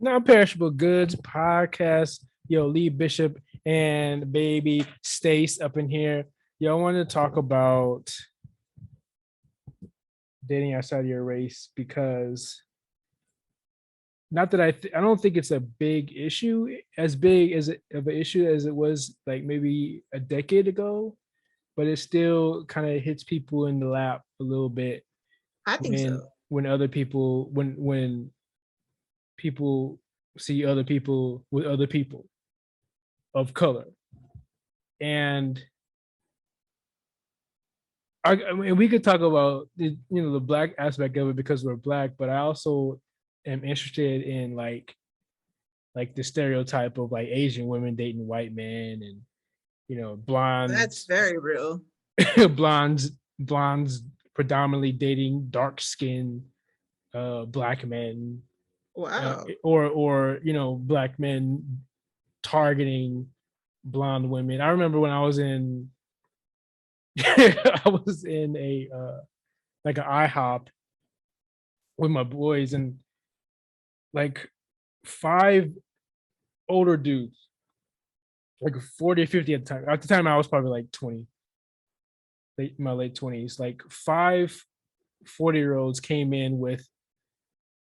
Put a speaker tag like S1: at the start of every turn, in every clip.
S1: Non-Perishable Goods Podcast. Yo, Lee Bishop and baby Stace up in here. Yo, I want to talk about dating outside of your race because not that I don't think it's a big issue, as big as of an issue as it was like maybe a decade ago, but it still kind of hits people in the lap a little bit
S2: I think
S1: when
S2: so.
S1: other people when people see other people with other people of color. And I mean, we could talk about the black aspect of it because we're black, but I also am interested in like the stereotype of like Asian women dating white men and
S2: That's
S1: blondes
S2: very real.
S1: blondes predominantly dating dark skinned black men,
S2: Wow.
S1: or black men targeting blonde women. I remember when I was in I was in a like an IHOP with my boys, and like five older dudes, like 40 or 50 at the time. At the time I was probably like 20, my late 20s. Like five 40-year-olds came in with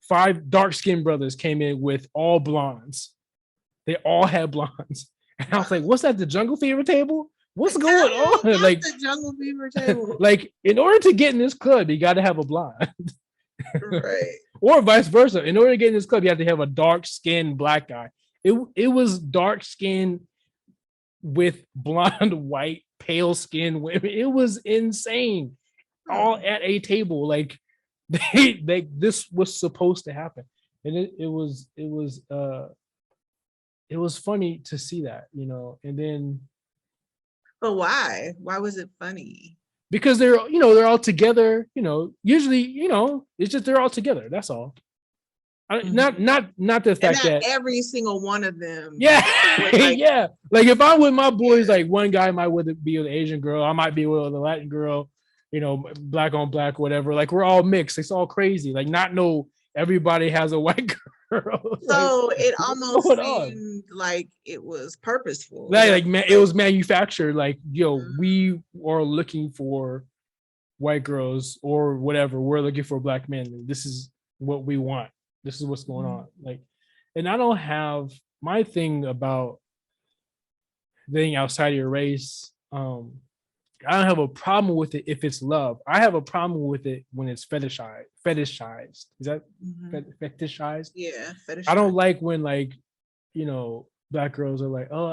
S1: five dark-skinned brothers came in with all blondes. They all had blondes. And I was like, what's that, the jungle fever table? What's going
S2: Tell me
S1: on?
S2: about
S1: Like,
S2: the jungle fever table.
S1: like in order to get in this club, you got to have a blonde.
S2: Right.
S1: Or vice versa. In order to get in this club, you have to have a dark-skinned black guy. It was dark-skinned with blonde, white, pale skinned women. It was insane. All at a table. Like they this was supposed to happen. And it was funny to see that, and then
S2: But why? Why was it funny?
S1: because they're all together, usually, it's just they're all together. That's all.
S2: Mhm.
S1: Not the
S2: And
S1: fact
S2: not
S1: that
S2: every single one of them.
S1: yeah,
S2: Like,
S1: yeah. Like if I'm with my
S2: yeah.
S1: boys, like one guy might be with an Asian girl, I might be with a Latin girl, black on black, whatever. Like we're all mixed. It's all crazy. Like not no everybody has a white girl. Like
S2: So it
S1: what's
S2: almost
S1: going on?
S2: seemed like it was purposeful. Is that
S1: Like man, it
S2: like
S1: was manufactured. Like yo,
S2: mm,
S1: we are looking for white girls or whatever. We're looking for black men. This is what we want. This is what's going on. Like, and I don't have my thing about dating outside of your race. I don't have a problem with it if it's love. I have a problem with it when it's fetishized. Fetishized. Is that
S2: mhm.
S1: fetishized?
S2: Yeah,
S1: I don't
S2: fetishize.
S1: like when black girls are like, oh,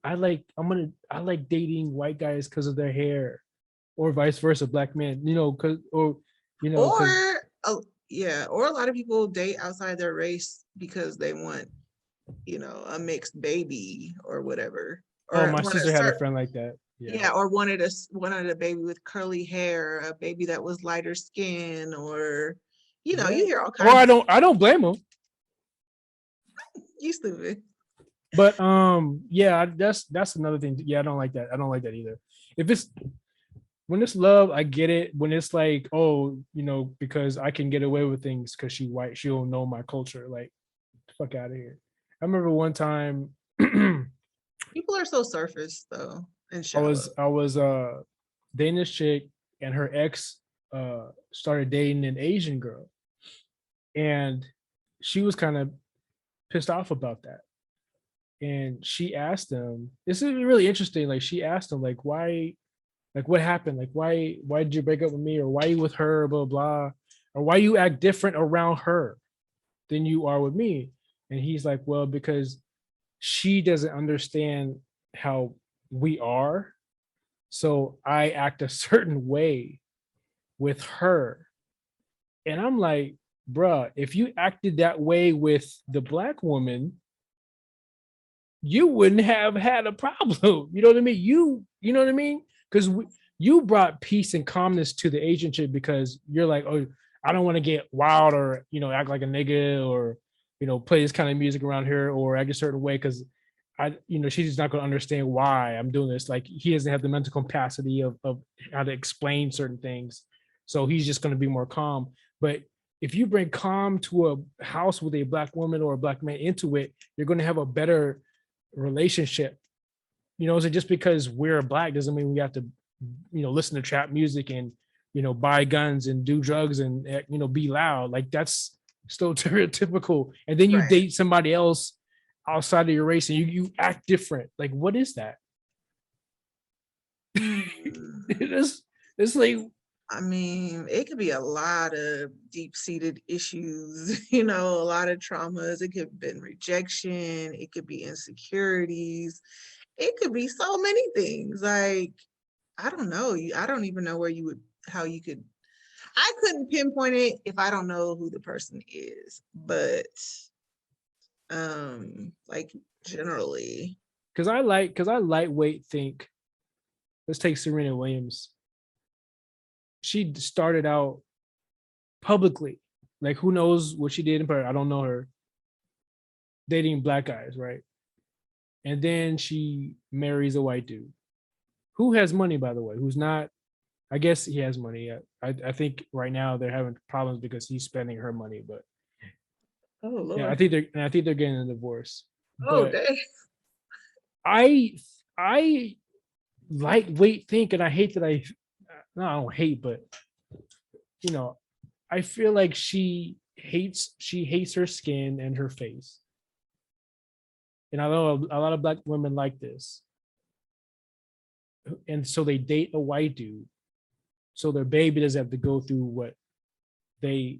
S1: I like dating white guys because of their hair, or vice versa, black men, because because
S2: Or yeah, or a lot of people date outside their race because they want, a mixed baby or whatever,
S1: oh,
S2: or
S1: my
S2: want a
S1: sister had a
S2: certain,
S1: friend like that. Yeah.
S2: yeah, or wanted a baby with curly hair, a baby that was lighter skin, or
S1: Yeah.
S2: you hear all
S1: Or
S2: kinds of stuff.
S1: I don't blame them.
S2: You stupid.
S1: But yeah, that's another thing. Yeah, I don't like that. I don't like that either. If it's when it's love, I get it. When it's like, oh, because I can get away with things because she white, she don't know my culture. Like, fuck out of here. I remember one time I
S2: People are so surface though and
S1: was
S2: shallow.
S1: I was dating this chick, and her ex started dating an Asian girl, and she was kind of pissed off about that. And she asked him, this is really interesting. Like she asked him, like, why, like what happened? Like why did you break up with me? Or why you with her, blah, blah. Or why you act different around her than you are with me? And he's like, well, because she doesn't understand how we are. So I act a certain way with her. And I'm like, bruh, if you acted that way with the black woman, you wouldn't have had a problem. You know what I mean? You know what I mean? Because you brought peace and calmness to the Asian chick because you're like, oh, I don't want to get wild or act like a nigga or play this kind of music around here or act a certain way because she's just not going to understand why I'm doing this. Like he doesn't have the mental capacity of how to explain certain things, so he's just going to be more calm. But if you bring calm to a house with a black woman or a black man into it, you're going to have a better relationship. So just because we're black doesn't mean we have to, listen to trap music and, buy guns and do drugs and, be loud. Like that's still stereotypical. And then you
S2: Right.
S1: date somebody else outside of your race and you act different. Like, what is that? It's like,
S2: I mean, it could be a lot of deep-seated issues, a lot of traumas. It could have been rejection. It could be insecurities. It could be so many things. Like, I don't know. I don't even know how you could. I couldn't pinpoint it if I don't know who the person is. But, like generally,
S1: because I lightweight think. Let's take Serena Williams. She started out publicly, like who knows what she did in person. I don't know her. Dating black guys, right? And then she marries a white dude who has money, by the way, who's not. I guess he has money. I think right now they're having problems because he's spending her money. But
S2: oh Lord,
S1: yeah, I think they're getting a divorce.
S2: oh
S1: But
S2: dang.
S1: I lightweight think, and I hate that I don't hate, but I feel like she hates her skin and her face. And I know a lot of black women like this. And so they date a white dude. So their baby doesn't have to go through what they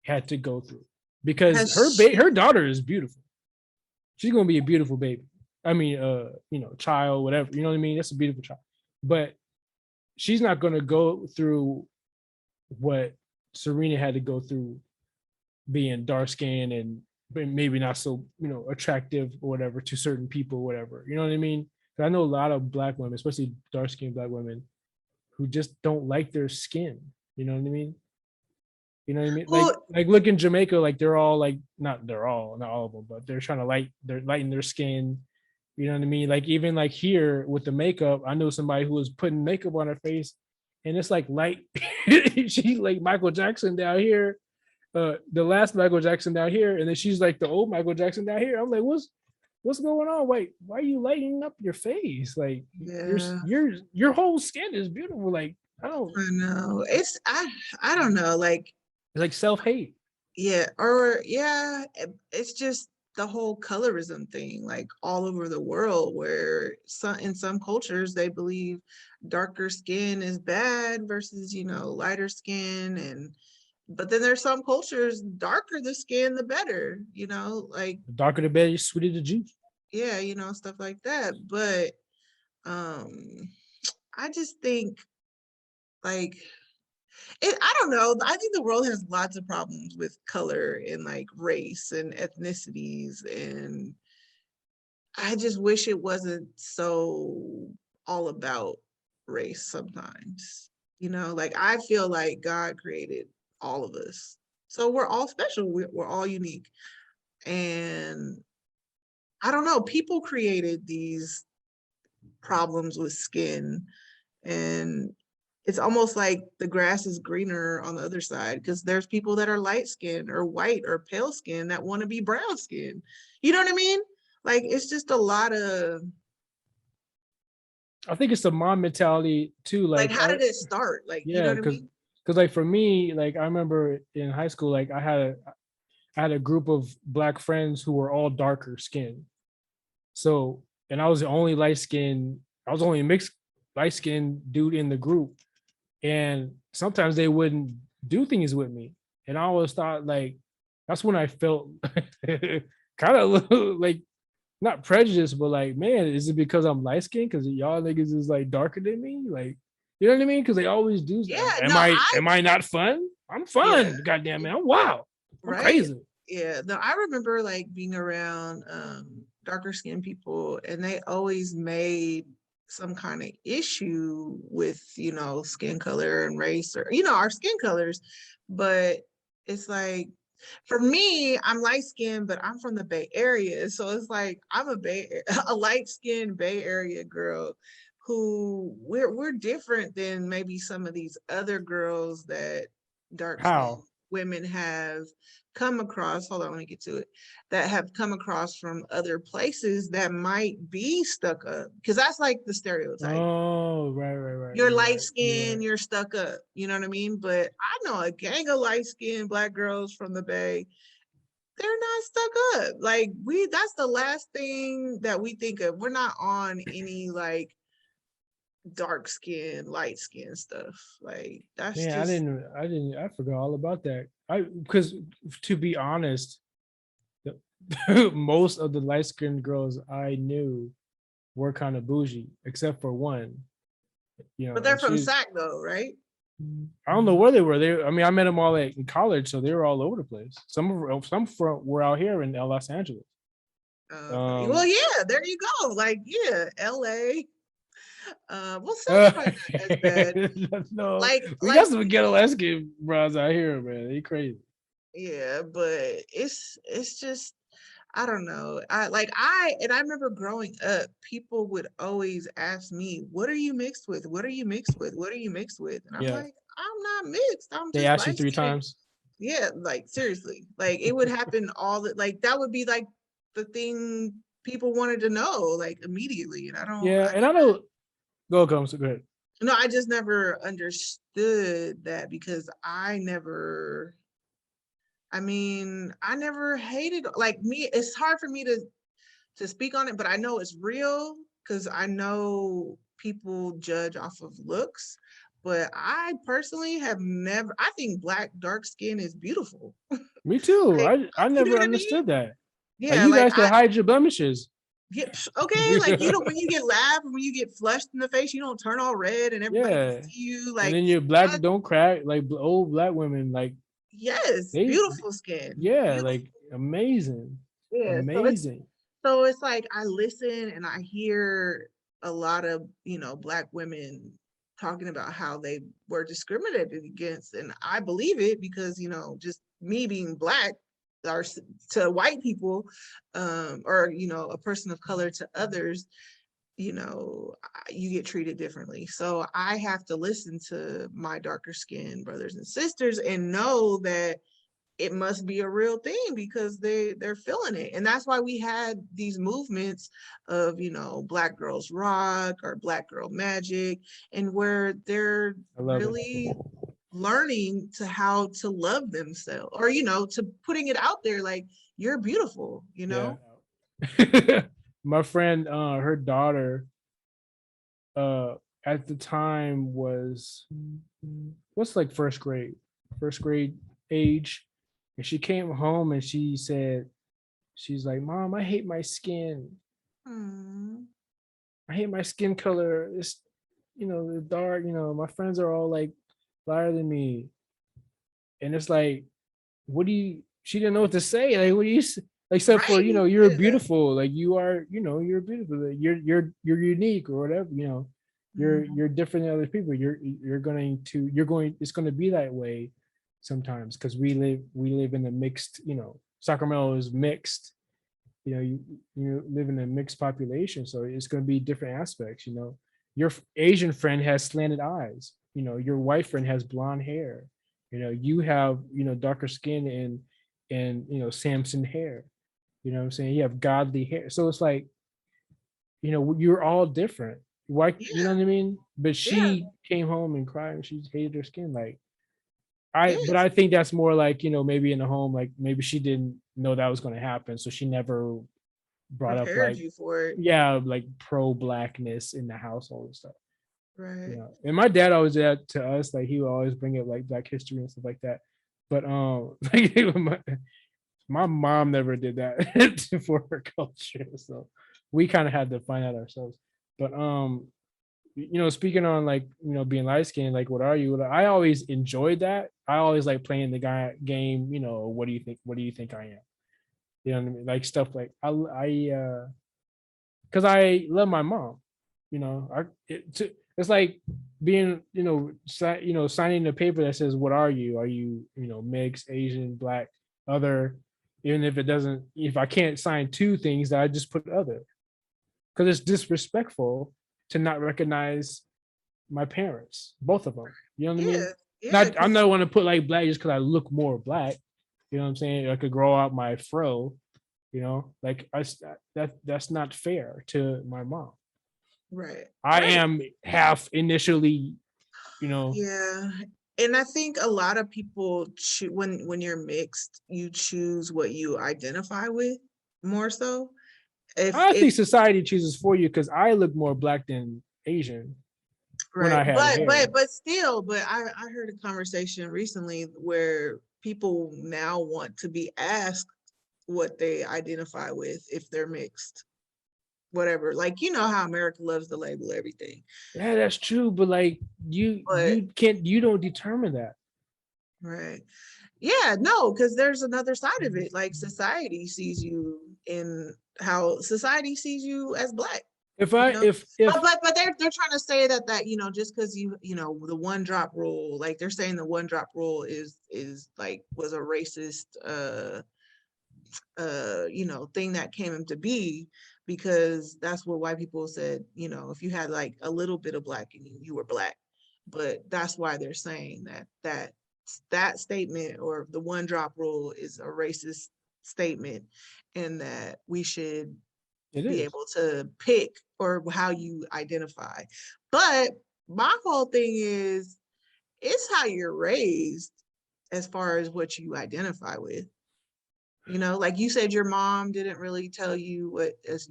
S1: had to go through. Because her daughter is beautiful. She's gonna be a beautiful baby. I mean, child, whatever. You know what I mean? That's a beautiful child. But she's not gonna go through what Serena had to go through, being dark skinned and maybe not so attractive or whatever to certain people, whatever. You know what I mean? I know a lot of black women, especially dark skinned black women, who just don't like their skin. You know what I mean? You know what I mean?
S2: Well,
S1: Like look in Jamaica, like they're all like not all of them, but they're trying to lighten their skin. You know what I mean? Like even like here with the makeup, I know somebody who was putting makeup on her face, and it's like light. She like Michael Jackson down here, the last Michael Jackson down here, and then she's like the old Michael Jackson down here. I'm like, what's going on? Wait, why are you lighting up your face? Like
S2: yeah,
S1: your whole skin is beautiful. Like I
S2: know. I don't know. Like,
S1: it's like self-hate.
S2: yeah, it's just the whole colorism thing, like all over the world, where in some cultures they believe darker skin is bad versus lighter skin, but then there's some cultures, darker the skin the better, like
S1: The darker the better, sweeter the juice.
S2: yeah, stuff like that. But I just think like I don't know. I think the world has lots of problems with color and like race and ethnicities, and I just wish it wasn't so all about race sometimes. Like I feel like God created all of us, so we're all special. We're all unique, and I don't know. People created these problems with skin, and it's almost like the grass is greener on the other side because there's people that are light skinned or white or pale skin that want to be brown skin. You know what I mean? Like it's just a lot of.
S1: I think it's the mom mentality too.
S2: Like how did it start? Like you know
S1: Yeah,
S2: what I mean?
S1: because like for me, like I remember in high school, like I had a group of black friends who were all darker skinned. So, and I was the only I was only a mixed light skinned dude in the group. And sometimes they wouldn't do things with me. And I always thought like, that's when I felt kind of like not prejudiced, but like, man, is it because I'm light skinned? Because y'all niggas is like darker than me? Like, you know what I mean? Because they always do.
S2: Yeah.
S1: Am I not fun? I'm fun.
S2: Yeah.
S1: God damn it. I'm wild. I'm
S2: Right.
S1: crazy.
S2: Yeah. No, I remember like being around darker skinned people, and they always made some kind of issue with skin color and race, or our skin colors. But it's like, for me, I'm light skinned, but I'm from the Bay Area, so it's like I'm a light skinned Bay Area girl who we're different than maybe some of these other girls that dark skin.
S1: How?
S2: women have come across, hold on, let me get to it, that have come across from other places that might be stuck up. Because that's like the stereotype.
S1: Oh, right.
S2: You're
S1: You're
S2: light
S1: right. You're
S2: skinned,
S1: right.
S2: you're stuck up. You know what I mean? But I know a gang of light skinned Black girls from the Bay. They're not stuck up. Like that's the last thing that we think of. We're not on any like dark skin, light skin stuff. Like that's
S1: Man,
S2: just
S1: I forgot all about that. Because to be honest, most of the light skinned girls I knew were kind of bougie, except for one,
S2: but they're
S1: and
S2: from
S1: she's,
S2: SAC though, right?
S1: I don't know where they were. I mean, I met them all in college, so they were all over the place. Were out here in Los Angeles.
S2: Okay. Well, yeah, there you go. Like, yeah, LA. Well, SAC's probably not as bad.
S1: No, we
S2: Like
S1: got some ghetto Laskin bros out here, man. They crazy.
S2: yeah, but it's just I don't know. And I remember growing up, people would always ask me, "What are you mixed with? What are you mixed with? What are you mixed with?" And I'm
S1: Yeah,
S2: like, "I'm not mixed. I'm
S1: they
S2: just
S1: asked you
S2: light
S1: three
S2: skinned."
S1: times.
S2: Yeah, like seriously. Like it would happen all the like that would be like the thing people wanted to know like immediately. And
S1: Yeah,
S2: I
S1: and I
S2: never
S1: know. Go come. So go ahead.
S2: no, I just never understood that because I never hated like me. It's hard for me to speak on it, but I know it's real because I know people judge off of looks. But I personally have never. I think Black dark skin is beautiful.
S1: Me too.
S2: Like,
S1: I
S2: you know
S1: never
S2: what I mean?
S1: understood that. Like
S2: Yeah,
S1: you
S2: like
S1: guys could hide your blemishes.
S2: okay, like you know when you get laughed, when you get flushed in the face, you don't turn all red and everybody can
S1: Yeah,
S2: see you.
S1: and
S2: Like
S1: then your black
S2: I,
S1: don't crack. Like old black women, like
S2: yes,
S1: they,
S2: beautiful skin,
S1: yeah,
S2: beautiful.
S1: like amazing,
S2: Yeah,
S1: amazing.
S2: so it's like I listen and I hear a lot of Black women talking about how they were discriminated against, and I believe it because just me being Black or to white people, or a person of color to others, you get treated differently. So I have to listen to my darker skinned brothers and sisters and know that it must be a real thing because they're feeling it. And that's why we had these movements of Black girls rock or Black girl magic, and where they're
S1: I love it.
S2: really learning to how to love themselves, or to putting it out there like you're beautiful.
S1: Yeah. My friend, her daughter, uh, at the time was what's like first grade age, and she came home and she said, she's like, "Mom, I hate my skin.
S2: Hmm.
S1: I hate my skin color. It's the dark. My friends are all like lighter than me." And it's like, what do you? She didn't know what to say. Like, what do you? Except for
S2: Right.
S1: you're beautiful. Like you are. You're beautiful. Like, you're unique or whatever.
S2: Mhm.
S1: You're different than other people. You're going. It's going to be that way sometimes because we live in a mixed. Sacramento is mixed. You live in a mixed population, so it's going to be different aspects. Your Asian friend has slanted eyes. Your white friend has blonde hair. You have darker skin and Samson hair. You know what I'm saying? You have godly hair. So it's like, you're all different. Why, you know
S2: Yeah.
S1: what I mean? But
S2: Yeah.
S1: she came home and cried and she hated her skin. Like but
S2: Yes.
S1: I think that's more like, maybe in the home, like maybe she didn't know that was going to happen. So she never brought up
S2: Prepared
S1: like,
S2: you for it.
S1: yeah, like pro blackness in the household and stuff.
S2: Right.
S1: And my dad always did that to us. Like he would always bring up like Black history and stuff like that. But like my mom never did that for her culture, so we kind of had to find out ourselves. But speaking on like being light skinned, like what are you? I always enjoyed that. I always like playing the guy game. What do you think? What do you think I am? You know what I mean? Like stuff like because I love my mom. It's like being signing a paper that says what are you? Are you mixed, Asian, Black, other? Even if it doesn't, if I can't sign two things, that I just put other, because it's disrespectful to not recognize my parents, both of them. You know what I
S2: Yeah.
S1: mean?
S2: Yeah,
S1: Not I'm
S2: 'cause-
S1: not want to put like black just because I look more black. You know what I'm saying? I could grow out my fro. You know, like that's not fair to my mom.
S2: right,
S1: I
S2: right.
S1: am half initially, you know.
S2: Yeah. And I think a lot of people when you're mixed, you choose what you identify with more so.
S1: I
S2: If
S1: think society chooses for you because I look more black than Asian when
S2: right,
S1: I had hair.
S2: but still, but I heard a conversation recently where people now want to be asked what they identify with if they're mixed, whatever. Like, you know how America loves to label everything.
S1: Yeah, that's true. But like
S2: But
S1: you don't determine that.
S2: right. Yeah, no, because there's another side of it. Like society sees you in how society sees you as black,
S1: If
S2: you
S1: I
S2: know.
S1: if
S2: But they're trying to say that just because you know the one drop rule, like they're saying the one drop rule is like was a racist thing that came into be because that's what white people said, if you had like a little bit of black in you, you were black. But that's why they're saying that statement or the one drop rule is a racist statement and that we should
S1: it
S2: be
S1: is.
S2: able to pick or how you identify. But my whole thing is it's how you're raised as far as what you identify with. Like you said, your mom didn't really tell you what is,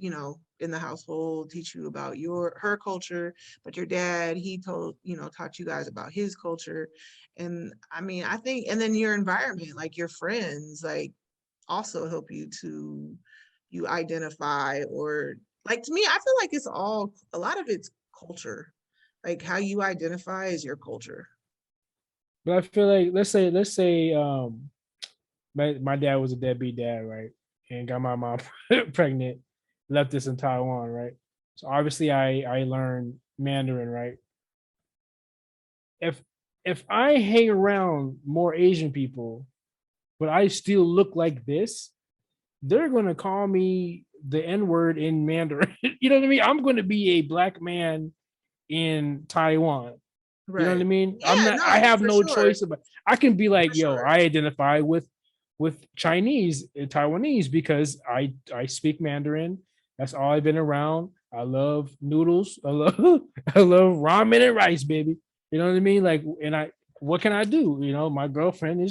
S2: in the household, teach you about her culture, but your dad, he taught you guys about his culture. And I mean, I think, and then your environment, like your friends, like also help you identify or like to me, I feel like a lot of it's culture. Like how you identify is your culture.
S1: But I feel like let's say my dad was a deadbeat dad, right? And got my mom pregnant, left us in Taiwan, right? So obviously I learned Mandarin, right? If if I hang around more Asian people, but I still look like this, they're gonna call me the N-word in Mandarin. You know what I mean? I'm gonna be a black man in Taiwan. You know what I
S2: Right.
S1: mean? I'm
S2: Yeah,
S1: not. I
S2: no,
S1: have
S2: for
S1: no
S2: sure.
S1: choice about. I can be
S2: For
S1: like, yo,
S2: sure.
S1: I identify with Chinese and Taiwanese because I speak Mandarin. That's all I've been around. I love noodles. I love I love ramen and rice, baby. You know what I mean? Like, and what can I do? You know, my girlfriend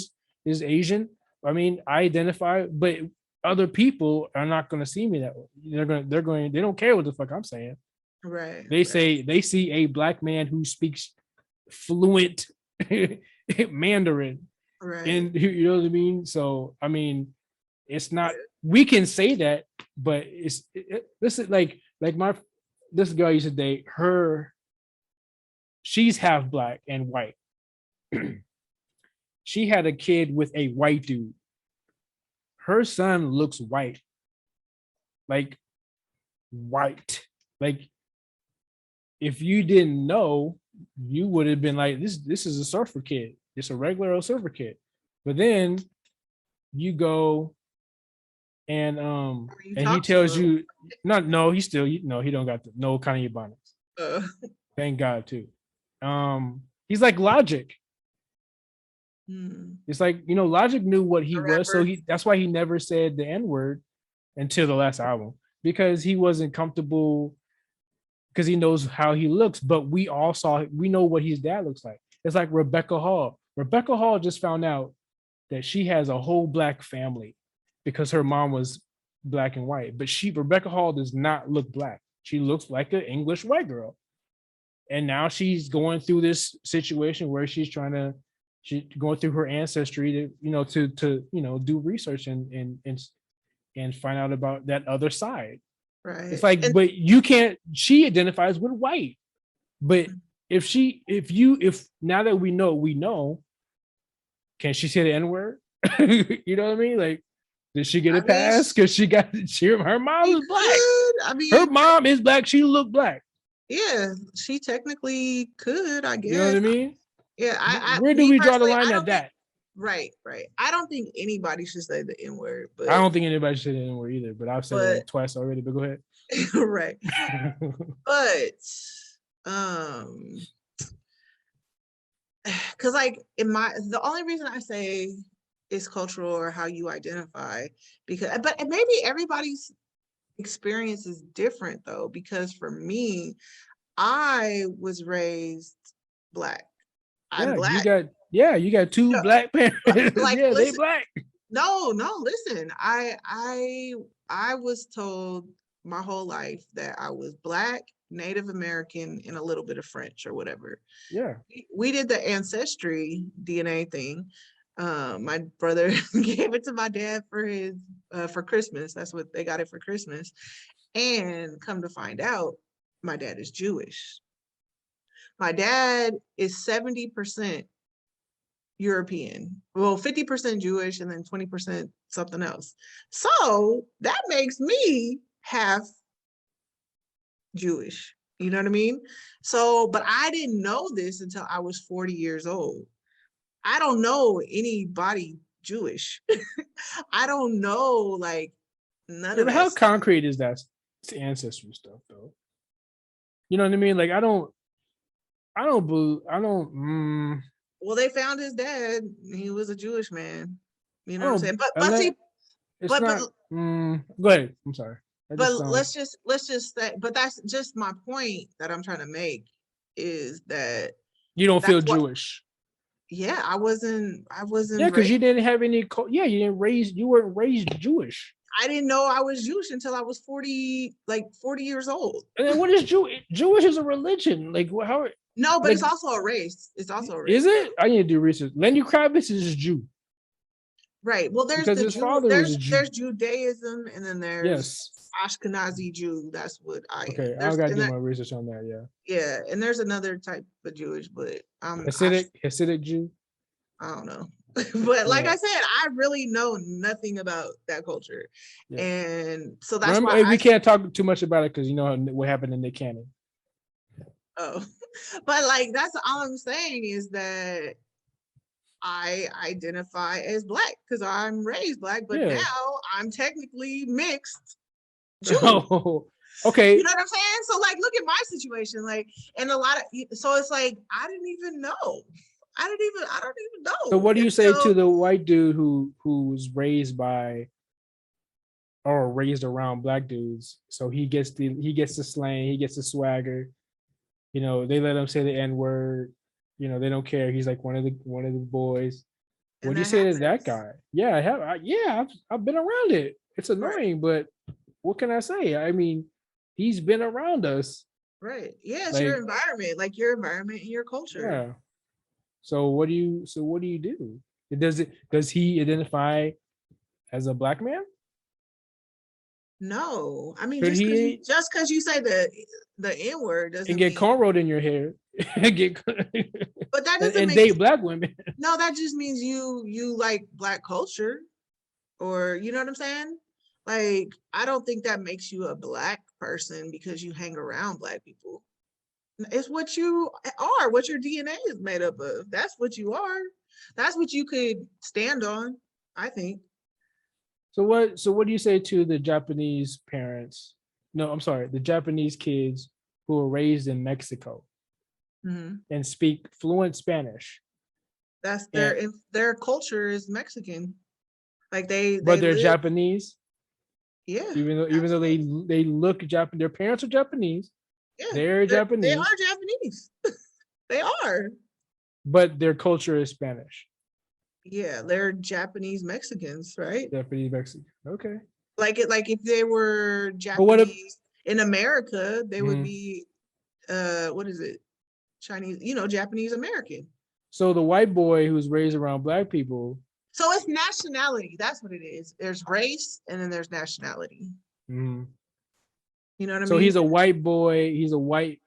S1: is Asian. I mean, I identify, but other people are not going to see me that way. They don't care what the fuck I'm saying.
S2: Right,
S1: They
S2: right,
S1: say they see a black man who speaks fluent Mandarin,
S2: right.
S1: and you know what I mean. So I mean, it's not. We can say that, but this is like my this girl used to date her. She's half black and white. She had a kid with a white dude. Her son looks white, like white. Like if you didn't know, you would have been like, this is a surfer kid, just a regular old surfer kid. But then you go
S2: Or you
S1: and he
S2: talk to
S1: tells
S2: them.
S1: you not no, he still no, he don't got no kind of ebonics.
S2: Uh,
S1: Thank God too. He's like Logic.
S2: hmm,
S1: It's like, Logic knew what he
S2: a
S1: was, so
S2: rapper.
S1: that's why he never said the N-word until the last album, because he wasn't comfortable because he knows how he looks. But we know what his dad looks like. It's like Rebecca Hall. Rebecca Hall just found out that she has a whole black family because her mom was black and white. But Rebecca Hall does not look black. She looks like an English white girl. And now she's going through this situation where she's going through her ancestry to do research and find out about that other side. It's
S2: Right.
S1: like,
S2: And
S1: but you can't. She identifies with white, but if now that we know, can she say the N word? You know what I mean? Like, did she get a
S2: I mean,
S1: pass? Because her mom
S2: she
S1: is black.
S2: could. I
S1: Her
S2: mean,
S1: mom is black. She looked black.
S2: yeah, she technically could, I
S1: You know what
S2: guess.
S1: I mean?
S2: Yeah,
S1: Where do
S2: me
S1: we draw the
S2: personally,
S1: line
S2: I
S1: at
S2: don't think,
S1: that?
S2: right, right. I don't think anybody should say the N word,
S1: I don't think anybody should say the N word either, but I've said it
S2: but,
S1: like twice already. But go ahead.
S2: right. But, um, because like the only reason I say it's cultural or how you identify, but maybe everybody's experience is different though, because for me, I was raised Black. I'm
S1: Yeah,
S2: Black.
S1: you got two
S2: No,
S1: black parents.
S2: like
S1: Yeah, they
S2: listen,
S1: black.
S2: no, listen. I was told my whole life that I was Black, Native American, and a little bit of French or whatever.
S1: Yeah.
S2: We did the ancestry DNA thing. My brother gave it to my dad for Christmas. That's what they got it for Christmas. And come to find out, my dad is Jewish. My dad is 70% European. Well, 50% Jewish and then 20% something else. So that makes me half Jewish. You know what I mean? So, but I didn't know this until I was 40 years old. I don't know anybody Jewish. I don't know like none
S1: Yeah,
S2: of
S1: but
S2: that
S1: how
S2: stuff.
S1: concrete is that ancestry stuff though? You know what I mean? Like
S2: Well, they found his dad. He was a Jewish man. You
S1: I
S2: know what I'm
S1: don't
S2: saying? But
S1: unless
S2: see,
S1: it's
S2: but
S1: not go ahead. I'm sorry. I just don't
S2: let's just say, but that's just my point that I'm trying to make is that
S1: you don't feel
S2: that's what.
S1: Jewish.
S2: Yeah, I
S1: Yeah,
S2: wasn't
S1: because you
S2: raised.
S1: didn't have any you weren't raised Jewish.
S2: I didn't know I was Jewish until I was 40 years old.
S1: And then what is Jewish? Jewish is a religion. Like how
S2: No, but it's
S1: like
S2: also a race. It's also a
S1: is
S2: race.
S1: it? I need to do research. Lenny Kravitz is Jew
S2: Right. Well, there's
S1: because
S2: the
S1: his
S2: Jew,
S1: father was a Jew.
S2: there's Judaism, and then there's
S1: Yes.
S2: Ashkenazi Jew. That's what I am.
S1: Okay, I
S2: There's
S1: gotta
S2: and
S1: do
S2: that
S1: my research on that. Yeah.
S2: yeah, and there's another type of Jewish, but
S1: Hasidic Jew.
S2: I don't know. But like
S1: Yeah.
S2: I said, I really know nothing about that culture.
S1: Yeah.
S2: And so that's
S1: Remember,
S2: why
S1: we can't talk too much about it because you know what happened in Nick Cannon.
S2: oh, but like that's all I'm saying is that I identify as Black because I'm raised Black, but
S1: Yeah.
S2: now I'm technically mixed Jew.
S1: Oh,
S2: You
S1: okay.
S2: know what I'm saying? So like look at my situation. Like and a lot of so it's like I didn't even know. I don't even
S1: So
S2: know
S1: what do you say to
S2: until
S1: the white dude who was raised by or raised around black dudes? So he gets the slang, he gets the swagger. You know, they let him say the N word. You know, they don't care. He's like one of the boys. What
S2: and
S1: do you
S2: that
S1: say to that
S2: happens.
S1: guy? Yeah, I have. I've been around it. It's
S2: Right.
S1: annoying, but what can I say? I mean, he's been around us.
S2: Right. Yeah, it's your
S1: Like,
S2: environment, like your environment and your culture.
S1: yeah. So what do you do? Does he identify as a black man?
S2: No, I mean
S1: Should he
S2: just because you say the N word
S1: and
S2: doesn't
S1: get
S2: mean.
S1: cornrowed in your hair get
S2: But that doesn't
S1: and
S2: make
S1: date black women?
S2: no. That just means you like Black culture, or you know what I'm saying. Like I don't think that makes you a Black person because you hang around Black people. It's what you are, what your DNA is made up of. That's what you are. That's what you could stand on, I think.
S1: So what do you say to the Japanese parents? No, I'm sorry, the Japanese kids who were raised in Mexico
S2: Mhm.
S1: and speak fluent Spanish.
S2: That's
S1: And
S2: their culture is Mexican. Like
S1: but
S2: they
S1: they're
S2: live,
S1: Japanese,
S2: yeah,
S1: even though
S2: absolutely.
S1: they look Japanese, their parents are Japanese,
S2: Yeah,
S1: they're
S2: they
S1: Japanese,
S2: are Japanese. They are.
S1: but their culture is Spanish.
S2: Yeah, they're Japanese Mexicans, right?
S1: Japanese Mexican. Okay.
S2: Like if they were
S1: But what if
S2: Japanese in America, they would
S1: mhm.
S2: be what is it? Chinese, Japanese American.
S1: So the white boy who's raised around black people,
S2: So it's nationality. That's what it is. There's race and then there's nationality.
S1: mhm.
S2: You know what I
S1: So
S2: mean?
S1: he's a white boy, he's a white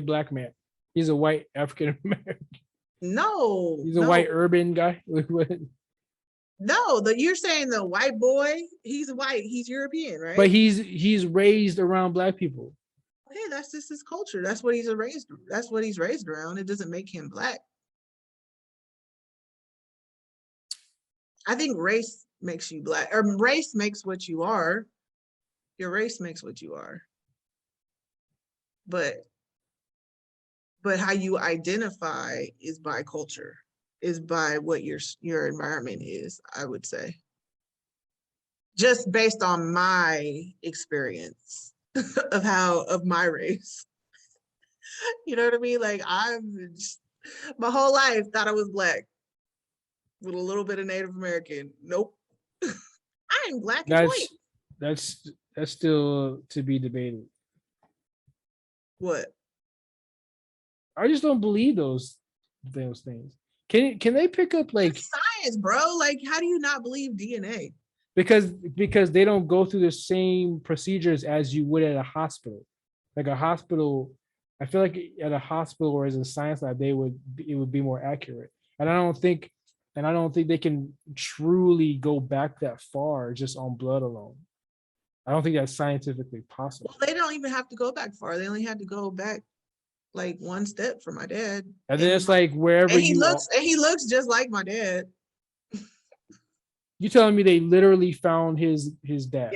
S1: black man. He's a white African American.
S2: No,
S1: He's a
S2: no,
S1: white urban guy.
S2: no. You're saying the white boy, he's white, he's European,
S1: But
S2: right?
S1: he's raised around black people.
S2: Hey, that's just his culture. That's what he's raised. That's what he's raised around. It doesn't make him Black. I think race makes you Black, or race makes what you are. Your race makes what you are. But but how you identify is by culture, is by what your environment is, I would say. Just based on my experience of my race. You know what I mean? Like my whole life thought I was Black with a little bit of Native American. Nope. I'm Black and white.
S1: That's still to be debated.
S2: What?
S1: I just don't believe those things. Can they pick up like
S2: it's science, bro? Like, how do you not believe DNA?
S1: Because they don't go through the same procedures as you would at a hospital. Like a hospital, I feel like at a hospital or as a science lab, it would be more accurate. And I don't think they can truly go back that far just on blood alone. I don't think that's scientifically possible.
S2: Well, they don't even have to go back far. They only had to go back like one step for my dad.
S1: And then it's like wherever
S2: and he looks just like my dad.
S1: You telling me they literally found his dad?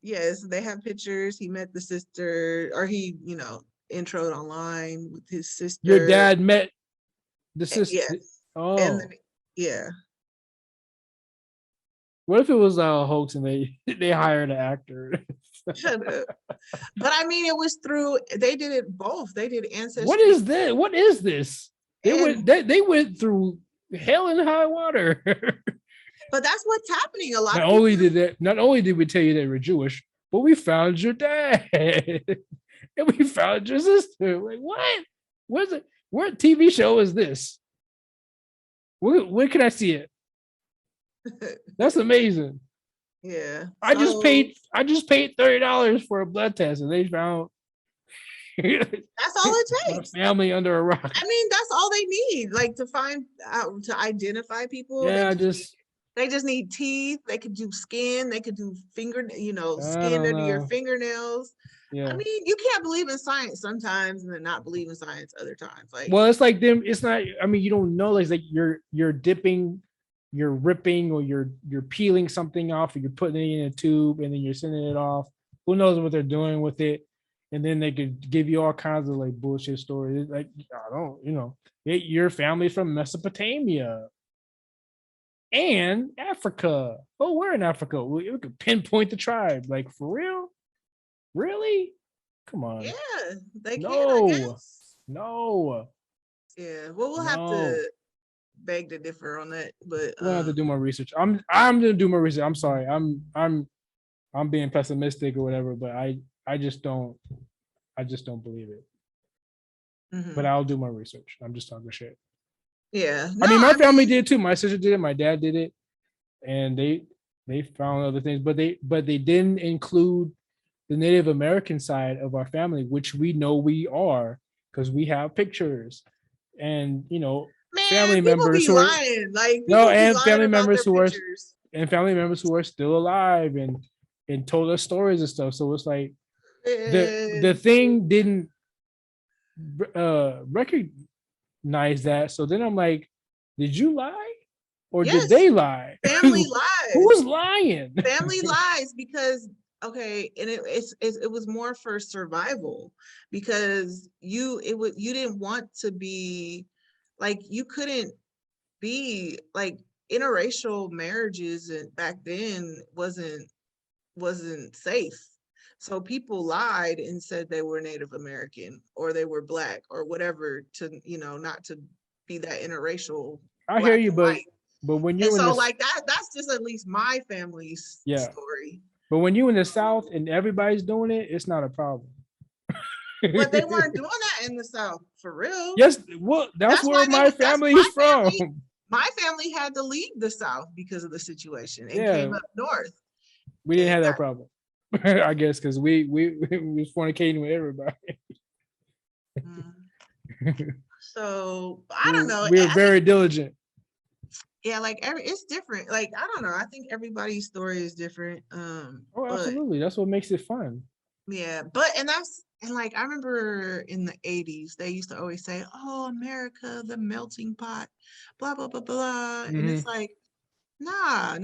S2: Yes. They have pictures. He met the sister, or he, introed online with his sister.
S1: Your dad met the sister.
S2: Yes.
S1: Oh.
S2: And then, yeah.
S1: What if it was a hoax and they hired an actor?
S2: Shut up. But I mean, it was they did it both. They did ancestry.
S1: What is this? What is this? They went through hell and high water.
S2: But that's what's happening a lot.
S1: Not only did we tell you they were Jewish, but we found your dad. And we found your sister. Like, what? What TV show is this? Where can I see it? That's amazing.
S2: Yeah.
S1: I just paid $30 for a blood test, and they found
S2: that's all it takes.
S1: Family under a rock.
S2: I mean, that's all they need, like to find out, to identify people.
S1: Yeah,
S2: they just need teeth. They could do skin. They could do skin under your fingernails.
S1: Yeah.
S2: I mean, you can't believe in science sometimes and then not believe in science other times. Like,
S1: well, it's like them. It's not. I mean, you don't know. It's like you're dipping, you're ripping, or you're peeling something off, or you're putting it in a tube, and then you're sending it off. Who knows what they're doing with it? And then they could give you all kinds of like bullshit stories. Like, I don't, your family's from Mesopotamia and Africa. Oh, we're in Africa. We could pinpoint the tribe. Like, for real? Really? Come on.
S2: Yeah, they can.
S1: No.
S2: I guess.
S1: No.
S2: Yeah. Well, we'll have to beg to differ on that, but
S1: we'll have to do more research. I'm gonna do more research. I'm sorry. I'm being pessimistic or whatever, but I just don't believe it.
S2: Mm-hmm.
S1: But I'll do my research. I'm just talking shit.
S2: Yeah.
S1: No, I mean, my family did too. My sister did it. My dad did it, and they found other things, but they didn't include the Native American side of our family, which we know we are because we have pictures, and family members who are family members who are still alive and told us stories and stuff. So it's like the thing didn't recognize that. So then I'm like, did you lie or did they lie?
S2: Family lies.
S1: Who's lying?
S2: Family lies because okay, and it was more for survival because you didn't want to be like, you couldn't be like, interracial marriages and back then wasn't safe. So people lied and said they were Native American or they were Black or whatever to, not to be that interracial.
S1: I hear you, but when you're
S2: that's just at least my family's story.
S1: But when you're in the South and everybody's doing it, it's not a problem.
S2: But they weren't doing that in the South, for real.
S1: Yes, well, that's where my family is from.
S2: My family had to leave the South because of the situation and came up north.
S1: We didn't have that problem, I guess, because we was fornicating with everybody.
S2: So I don't know.
S1: We're very diligent.
S2: Yeah, like it's different. Like, I don't know. I think everybody's story is different.
S1: Absolutely. That's what makes it fun.
S2: Yeah, and like I remember in the 80s, they used to always say, "Oh, America, the melting pot," blah blah blah blah. Mm-hmm. And it's like, nah.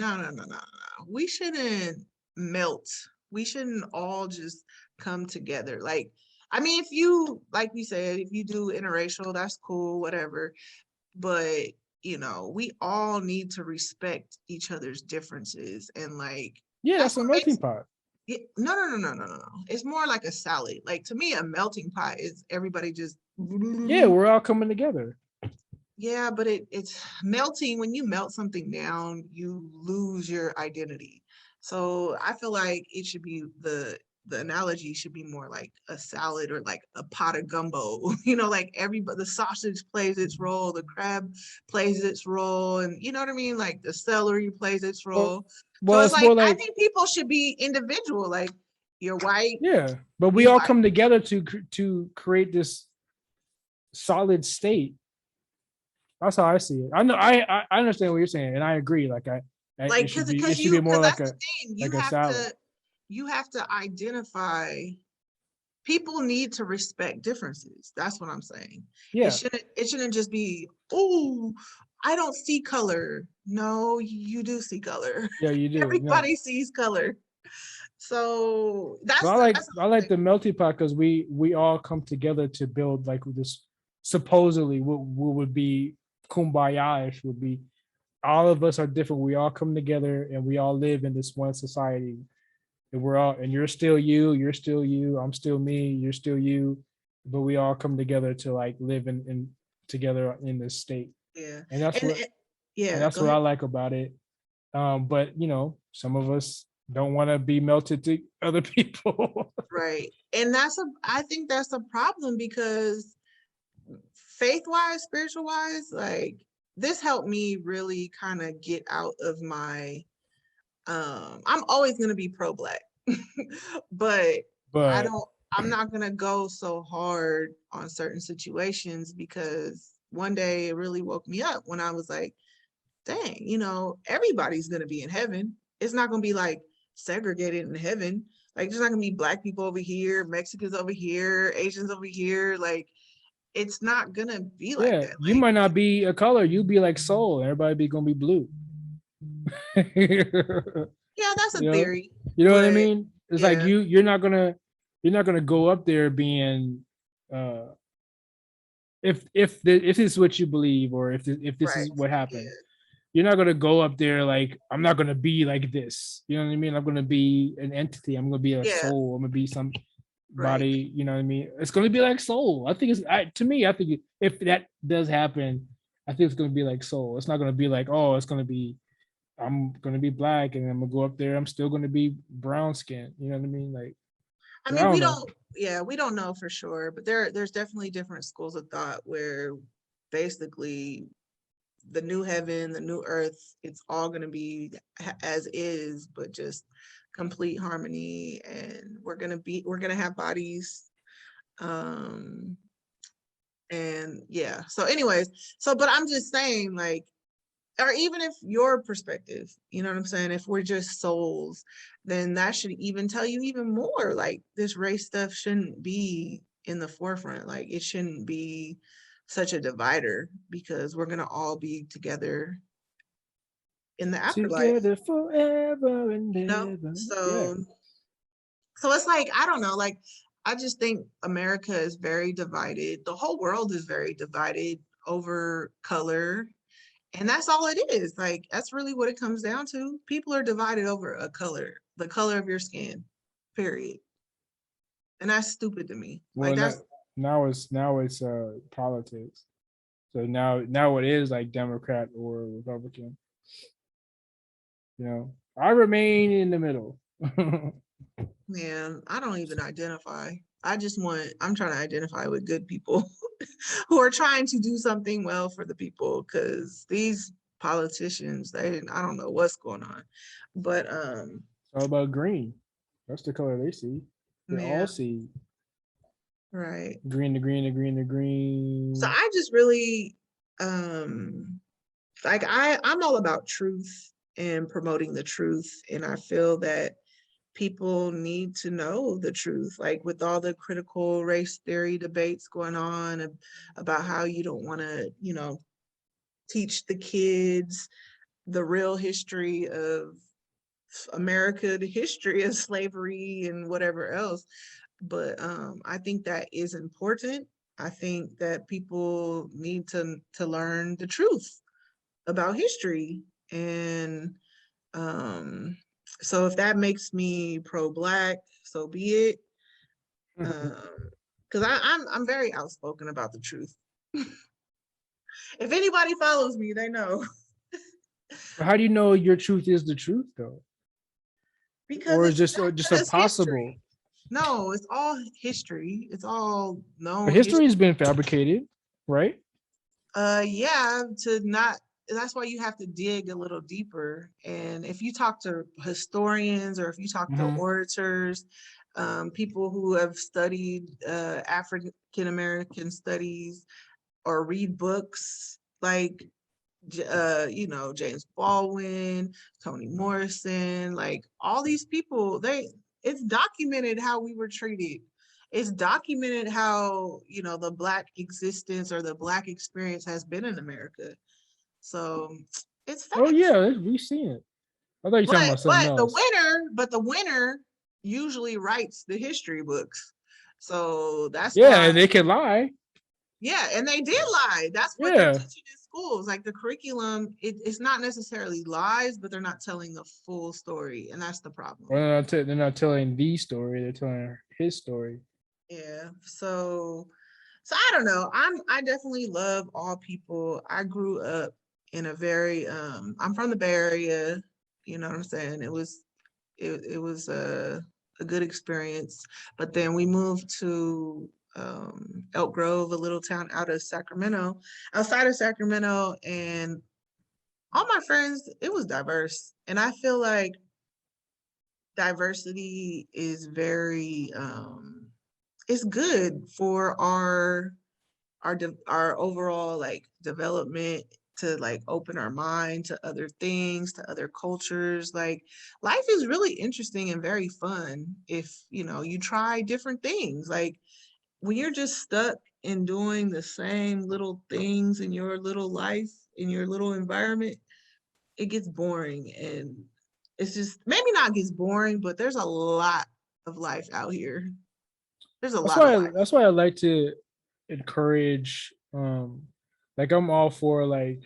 S2: We shouldn't melt. We shouldn't all just come together. Like, I mean, if you, like we said, if you do interracial, that's cool, whatever. But, you know, we all need to respect each other's differences. And like,
S1: Yeah,
S2: that's
S1: that's a
S2: what
S1: melting
S2: makes
S1: pot.
S2: it, no. It's more like a salad. Like to me, a melting pot is everybody just,
S1: Yeah, we're all coming together.
S2: yeah, but it's melting. When you melt something down, you lose your identity. So I feel like it should be the analogy should be more like a salad or like a pot of gumbo. You know, like everybody, the sausage plays its role, the crab plays its role, and you know what I mean? Like the celery plays its
S1: Well,
S2: role. So
S1: well,
S2: it's
S1: it's
S2: like
S1: more
S2: I
S1: like,
S2: think people should be individual. Like you're white,
S1: yeah, but we
S2: you
S1: all
S2: white.
S1: come together to create this solid state. That's how I see it. I know I understand what you're saying, and I agree. Like
S2: Like
S1: it should be
S2: because you
S1: more
S2: because
S1: like
S2: that's the thing.
S1: a salad.
S2: You have to identify. People need to respect differences. That's what I'm saying.
S1: Yeah,
S2: It shouldn't just be, oh, I don't see color. No, you do see color.
S1: yeah, you do. No,
S2: Everybody sees color. So
S1: but
S2: that's
S1: I like the melting pot because we all come together to build like this supposedly what would be kumbaya-ish would be all of us are different. We all come together and we all live in this one society. And we're all and you're still you, I'm still me, you're still you, but we all come together to like live in together in this state.
S2: yeah.
S1: And that's
S2: And
S1: what
S2: yeah, go
S1: I
S2: ahead.
S1: like about it. But you know, some of us don't want to be melted to other people.
S2: Right. And I think that's a problem because faith wise, spiritual wise, like this helped me really kind of get out of my I'm always gonna be pro-black, but I
S1: But
S2: don't I'm not gonna go so hard on certain situations because one day it really woke me up when I was like, dang, you know, everybody's gonna be in heaven. It's not gonna be like segregated in heaven. Like there's not gonna be black people over here, Mexicans over here, Asians over here. Like it's not gonna be like
S1: yeah,
S2: that.
S1: you
S2: Like,
S1: might not be a color, you be like soul, everybody be gonna be blue.
S2: yeah, that's a
S1: you know,
S2: theory,
S1: you know what I
S2: but
S1: mean? It's like
S2: yeah,
S1: you're not gonna go up there being uh if this is what you believe or if this
S2: right.
S1: is what
S2: Yeah,
S1: happened, you're not gonna go up there like I'm not gonna be like this. You know what I mean? I'm gonna be an entity. I'm gonna be a
S2: yeah,
S1: soul. I'm gonna be
S2: right.
S1: somebody. You know what I mean? It's gonna be like soul. I think to me. I think if that does happen, I think it's gonna be like soul. It's not gonna be like it's gonna be. I'm gonna be black and I'm gonna go up there. I'm still gonna be brown skin. You know what I mean? Like
S2: I
S1: I
S2: mean,
S1: don't know.
S2: we don't know for sure, but there's definitely different schools of thought where basically the new heaven, the new earth, it's all going to be as is, but just complete harmony. And we're going to have bodies. Um, and yeah. So anyways, but I'm just saying like, or even if your perspective, you know what I'm saying? If we're just souls, then that should even tell you even more. Like this race stuff shouldn't be in the forefront. Like it shouldn't be such a divider because we're gonna all be together in the afterlife,
S1: Together forever and
S2: you know?
S1: ever. Yeah.
S2: So it's like, I don't know, like I just think America is very divided. The whole world is very divided over color. And that's all it is. Like, that's really what it comes down to. People are divided over a color, the color of your skin, period. And that's stupid to me. Like,
S1: Well, now it's politics. So now it is like Democrat or Republican. You know, I remain in the middle.
S2: man, I don't even identify. I'm trying to identify with good people who are trying to do something well for the people because these politicians, I don't know what's going on. But,
S1: It's all about green. That's the color they see. They all
S2: yeah,
S1: see
S2: right.
S1: green, the green, the green, the
S2: So
S1: green.
S2: I just really, like I'm all about truth and promoting the truth, and I feel that people need to know the truth, like with all the critical race theory debates going on about how you don't want to, you know, teach the kids the real history of America, the history of slavery and whatever else. but I think that is important. I think that people need to learn the truth about history. And so if that makes me pro-black, so be it. Because I'm very outspoken about the truth. If anybody follows me, they know.
S1: How do you know your truth is the truth though?
S2: Because
S1: Or
S2: it's
S1: just a
S2: that's
S1: possible?
S2: history. No, it's all history. It's all
S1: But
S2: known
S1: history
S2: history.
S1: has been fabricated, right?
S2: Yeah, to not, that's why you have to dig a little deeper. And if you talk to historians or if you talk to
S1: Mm-hmm.
S2: orators, people who have studied African American studies or read books like James Baldwin, Toni Morrison, like all these people, it's documented how we were treated. It's documented how, the Black existence or the Black experience has been in America. So it's
S1: Oh
S2: facts.
S1: yeah, we've seen it. I thought you were talking
S2: But
S1: about something else.
S2: the winner usually writes the history books. So that's
S1: Yeah,
S2: why.
S1: and they can lie.
S2: Yeah, and they did lie. That's what they're
S1: Yeah.
S2: teaching in schools. Like the curriculum, it's not necessarily lies, but they're not telling the full story, and that's the
S1: Or
S2: problem.
S1: they're not telling the story, they're telling his story.
S2: Yeah. So I don't know. I definitely love all people. I grew up in a very I'm from the Bay Area, you know what I'm saying? It was a good experience. But then we moved to Elk Grove, a little town outside of Sacramento, and all my friends, it was diverse. And I feel like diversity is very it's good for our overall like development, to like open our mind to other things, to other cultures. Like life is really interesting and very fun if you try different things. Like when you're just stuck in doing the same little things in your little life, in your little environment, it gets boring. And it's just, maybe not gets boring, but there's a lot of life out here. There's a lot of life.
S1: That's why I like to encourage like I'm all for like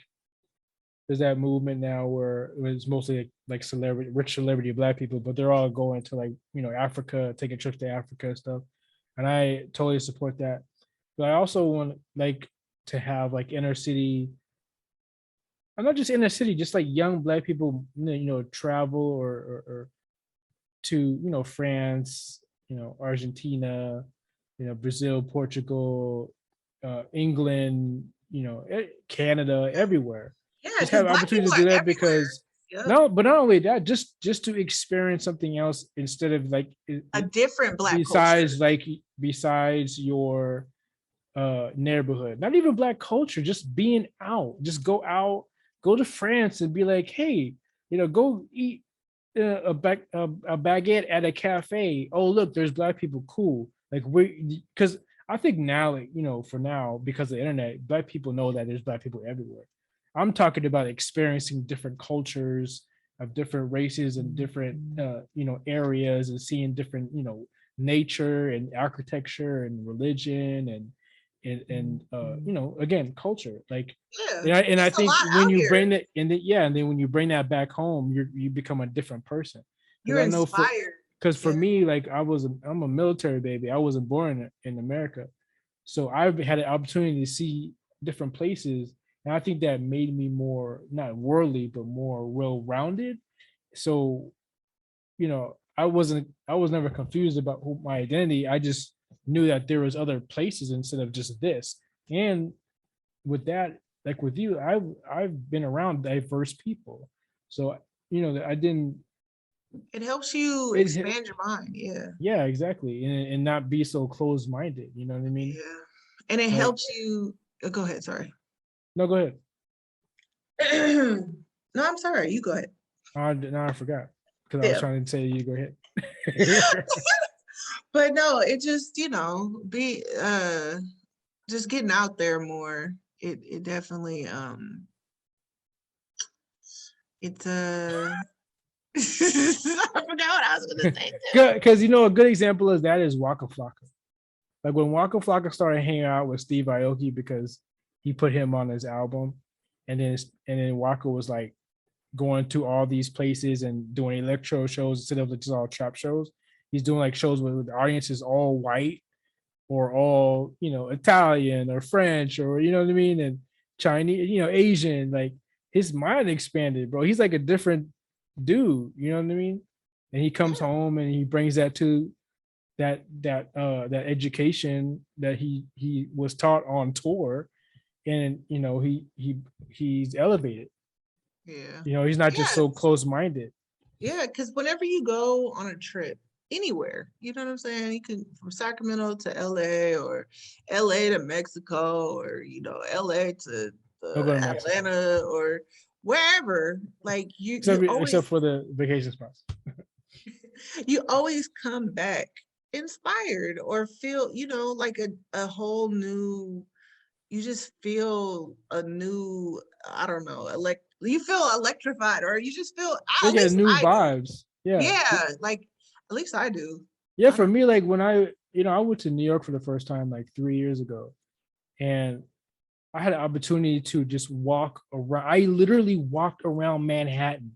S1: there's that movement now where it's mostly like celebrity rich celebrity black people, but they're all going to like, Africa, taking trips to Africa and stuff. And I totally support that. But I also want like to have like inner city, I'm not just inner city, just like young black people, travel or to, France, Argentina, Brazil, Portugal, England, Canada, everywhere.
S2: Yeah,
S1: Just
S2: because
S1: have
S2: Black
S1: opportunity
S2: people
S1: to
S2: are
S1: do that
S2: everywhere.
S1: because
S2: Yep.
S1: no, but not only that, just to experience something else instead of like
S2: A different Black culture.
S1: besides your neighborhood, not even black culture, just being out, just go out, go to France and be like, hey, go eat a baguette at a cafe. Oh, look, there's black people. Cool. Like because I think now, like, for now, because of the internet, black people know that there's black people everywhere. I'm talking about experiencing different cultures of different races and different, areas, and seeing different, nature and architecture and religion and again, culture. Like,
S2: Yeah,
S1: and I
S2: it's a
S1: think
S2: lot
S1: when
S2: out
S1: you
S2: here.
S1: bring that, and then when you bring that back home, you become a different person. Because
S2: You're
S1: I know
S2: inspired.
S1: because for
S2: Yeah.
S1: me, like I'm a military baby. I wasn't born in America, so I've had an opportunity to see different places, and I think that made me more not worldly but more well rounded. So, I was never confused about my identity. I just knew that there was other places instead of just this. And with that, like with you, I've been around diverse people, so I didn't.
S2: It helps you
S1: It
S2: expand your mind. Yeah.
S1: Yeah, exactly, and not be so closed minded. You know what I mean?
S2: Yeah. And it
S1: Like,
S2: helps you. Go ahead. Sorry.
S1: no, go ahead.
S2: No, I'm sorry. You go ahead.
S1: Now I forgot because I was
S2: Yeah.
S1: trying to say you go ahead.
S2: But no, it just, be just getting out there more. It definitely it's I forgot what I was gonna say too.
S1: Good, because you know a good example of that is Waka Flocka. Like when Waka Flocka started hanging out with Steve Aoki because he put him on his album, and then Waka was like going to all these places and doing electro shows instead of just all trap shows. He's doing like shows where the audience is all white or all, Italian or French or you know what I mean, and Chinese, Asian. Like his mind expanded, bro. He's like a different dude, you know what I mean? And he comes
S2: Yeah.
S1: home and he brings that to that education that he was taught on tour, and he's elevated.
S2: Yeah.
S1: He's not just
S2: Yeah.
S1: so close-minded.
S2: Yeah. Because whenever you go on a trip anywhere, you know what I'm saying? You can from Sacramento to LA or LA to Mexico or LA to
S1: He'll go to Mexico,
S2: Atlanta or wherever. Like you
S1: except
S2: always
S1: for the vacation spots.
S2: you always come back inspired or feel, like a whole new, you just feel a new, I don't know, you feel electrified or you just feel,
S1: They
S2: at
S1: get
S2: least
S1: new
S2: I do.
S1: vibes. Yeah.
S2: Yeah, like at least I do.
S1: Yeah,
S2: I
S1: for
S2: don't
S1: me, like when I went to New York for the first time like 3 years ago, and I had an opportunity to just walk around. I literally walked around Manhattan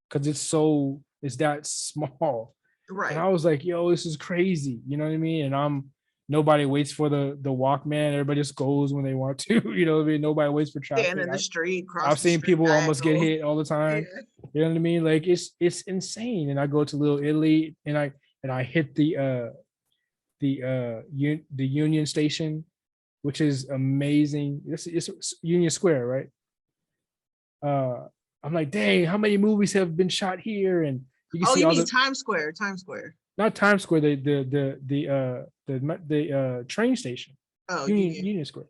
S1: because it's that small. And
S2: right.
S1: I was like, yo, this is crazy. You know what I mean? And nobody waits for the Walkman. Everybody just goes when they want to. You know what I mean? Nobody waits for
S2: Stand
S1: traffic.
S2: in the street,
S1: I've
S2: cross the
S1: seen
S2: street
S1: people almost get
S2: diagonal.
S1: hit all the
S2: Yeah.
S1: time. You know what I mean? Like it's insane. And I go to Little Italy and I hit the Union Station, which is amazing. It's Union Square, right? I'm like, dang, how many movies have been shot here? And you can
S2: Oh,
S1: see
S2: you
S1: all
S2: mean
S1: the
S2: Times Square, Times Square.
S1: not Times Square, the train station,
S2: Oh,
S1: Union
S2: Union.
S1: Union Square.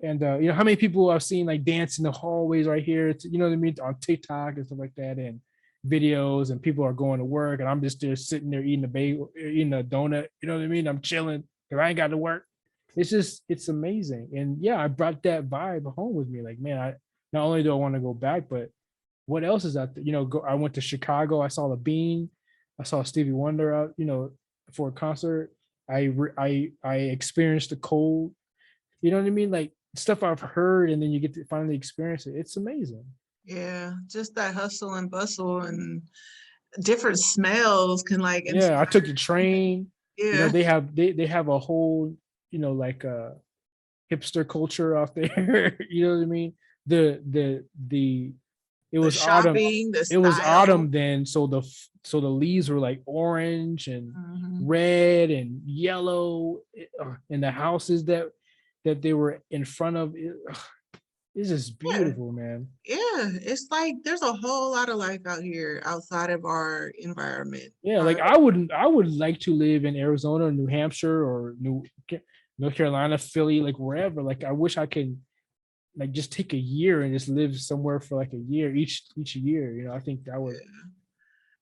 S1: And how many people I've seen like dance in the hallways right here? It's, you know what I mean, on TikTok and stuff like that, and videos, and people are going to work, and I'm just there sitting there eating a bagel, eating a donut. You know what I mean? I'm chilling because I ain't got to work. It's amazing, and yeah, I brought that vibe home with me. Like, man, I not only do I want to go back, but what else is out there? I went to Chicago. I saw the Bean. I saw Stevie Wonder out. For a concert. I experienced the cold. You know what I mean? Like stuff I've heard, and then you get to finally experience it. It's amazing.
S2: Yeah, just that hustle and bustle and different smells can like
S1: Yeah, I
S2: inspire.
S1: took the train.
S2: Yeah,
S1: They have a whole, like hipster culture out there. You know what I mean? The it
S2: the
S1: was autumn.
S2: shopping, the
S1: It was
S2: style.
S1: autumn then, so the leaves were like orange and
S2: Mhm.
S1: red and yellow, and the houses that they were in front of. It's just
S2: Yeah,
S1: beautiful, man.
S2: yeah. It's like there's a whole lot of life out here outside of our environment.
S1: Yeah, like I would like to live in Arizona, New Hampshire, or North Carolina, Philly, like wherever. Like I wish I could like just take a year and just live somewhere for like a year each year. I think that would
S2: Yeah.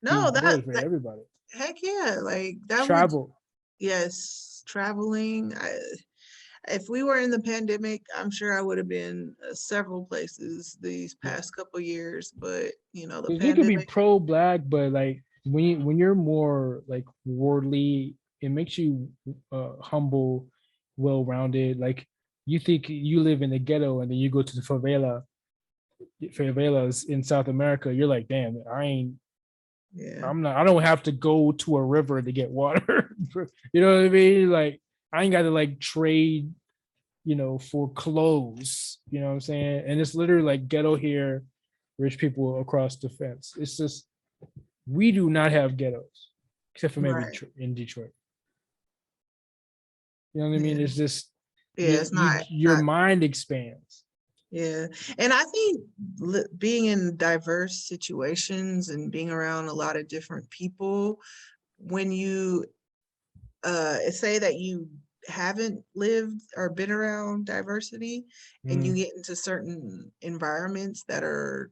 S1: be
S2: No,
S1: good for everybody.
S2: heck yeah, like that would,
S1: Travel.
S2: yes, traveling. If we were in the pandemic, I'm sure I would have been several places these
S1: Yeah.
S2: past couple years, but the
S1: Because you could be
S2: pandemic.
S1: pro-black, but like when you're more like worldly, it makes you humble, well-rounded. Like you think you live in the ghetto, and then you go to the favelas in South America. You're like, damn,
S2: Yeah,
S1: I don't have to go to a river to get water. You know what I mean? Like I ain't got to like trade, for clothes. You know what I'm saying? And it's literally like ghetto here, rich people across the fence. It's just we do not have ghettos, except for maybe
S2: right.
S1: in Detroit. You know what I mean?
S2: Yeah,
S1: It's just
S2: yeah. It's
S1: your
S2: not.
S1: mind expands.
S2: Yeah, and I think being in diverse situations and being around a lot of different people, when you say that you haven't lived or been around diversity and you
S1: Mm,
S2: get into certain environments that are,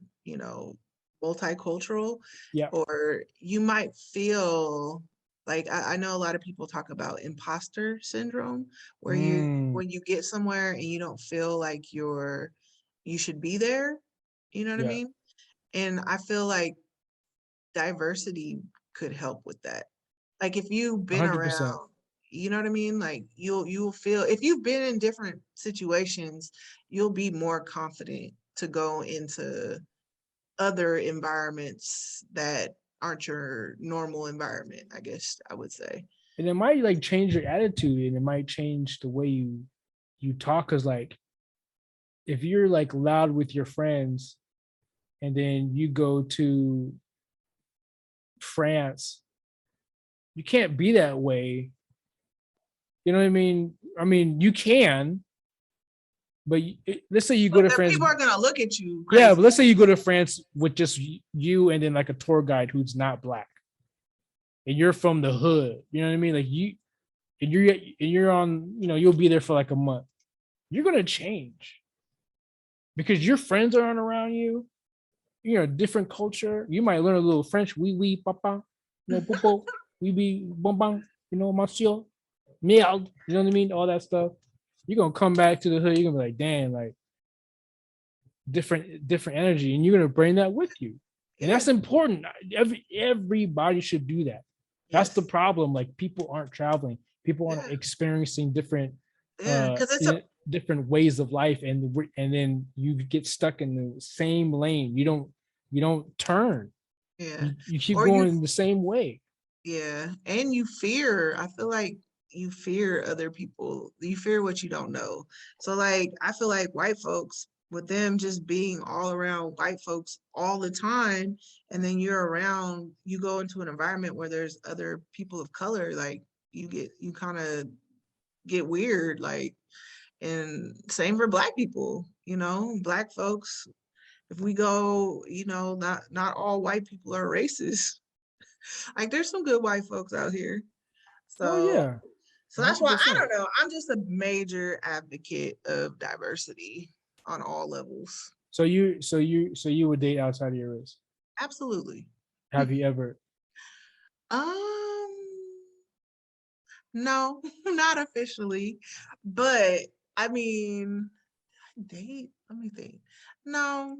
S2: multicultural,
S1: yeah.
S2: or you might feel like I know a lot of people talk about imposter syndrome, where
S1: Mm,
S2: when you get somewhere and you don't feel like you should be there, you know what I
S1: yeah.
S2: mean? And I feel like diversity could help with that. Like if you've been
S1: 100%.
S2: around, you know what I mean? Like you'll feel, if you've been in different situations, you'll be more confident to go into other environments that aren't your normal environment, I guess I would say.
S1: And it might like change your attitude, and it might change the way you talk. Cause like if you're like loud with your friends and then you go to France, you can't be that way. You know what I mean? I mean, you can, but let's say you go
S2: But
S1: to
S2: then
S1: France.
S2: people are gonna look at you
S1: Yeah,
S2: crazy.
S1: but let's say you go to France with just you and then like a tour guide who's not black, and you're from the hood. You know what I mean? Like you're on. You know, you'll be there for like a month. You're gonna change because your friends aren't around you. You know, different culture. You might learn a little French. Oui, papa. You know, popo. Oui, bon. You know, monsieur. Merde. You know what I mean? All that stuff. You're gonna come back to the hood. You're gonna be like, damn, like different energy, and you're gonna bring that with you. And that's
S2: Yeah.
S1: important. Everybody should do that. That's the
S2: Yes.
S1: problem. Like people aren't traveling. People aren't
S2: Yeah.
S1: experiencing different
S2: Yeah. Because it's a
S1: different ways of life, and then you get stuck in the same lane. You don't turn.
S2: yeah.
S1: You keep
S2: Or you
S1: going the same way.
S2: yeah. And you fear, I feel like you fear other people. You fear what you don't know. So like I feel like white folks, with them just being all around white folks all the time, and then you're around, you go into an environment where there's other people of color, like you kind of get weird, like, and same for black people, black folks, if we go, not all white people are racist. Like there's some good white folks out here.
S1: Oh
S2: So
S1: yeah,
S2: so that's why I
S1: 100%.
S2: don't know. I'm just a major advocate of diversity on all levels.
S1: So you would date outside of your race?
S2: Absolutely.
S1: Have you ever?
S2: Um, no, not officially, but I mean, date. Let me think. No,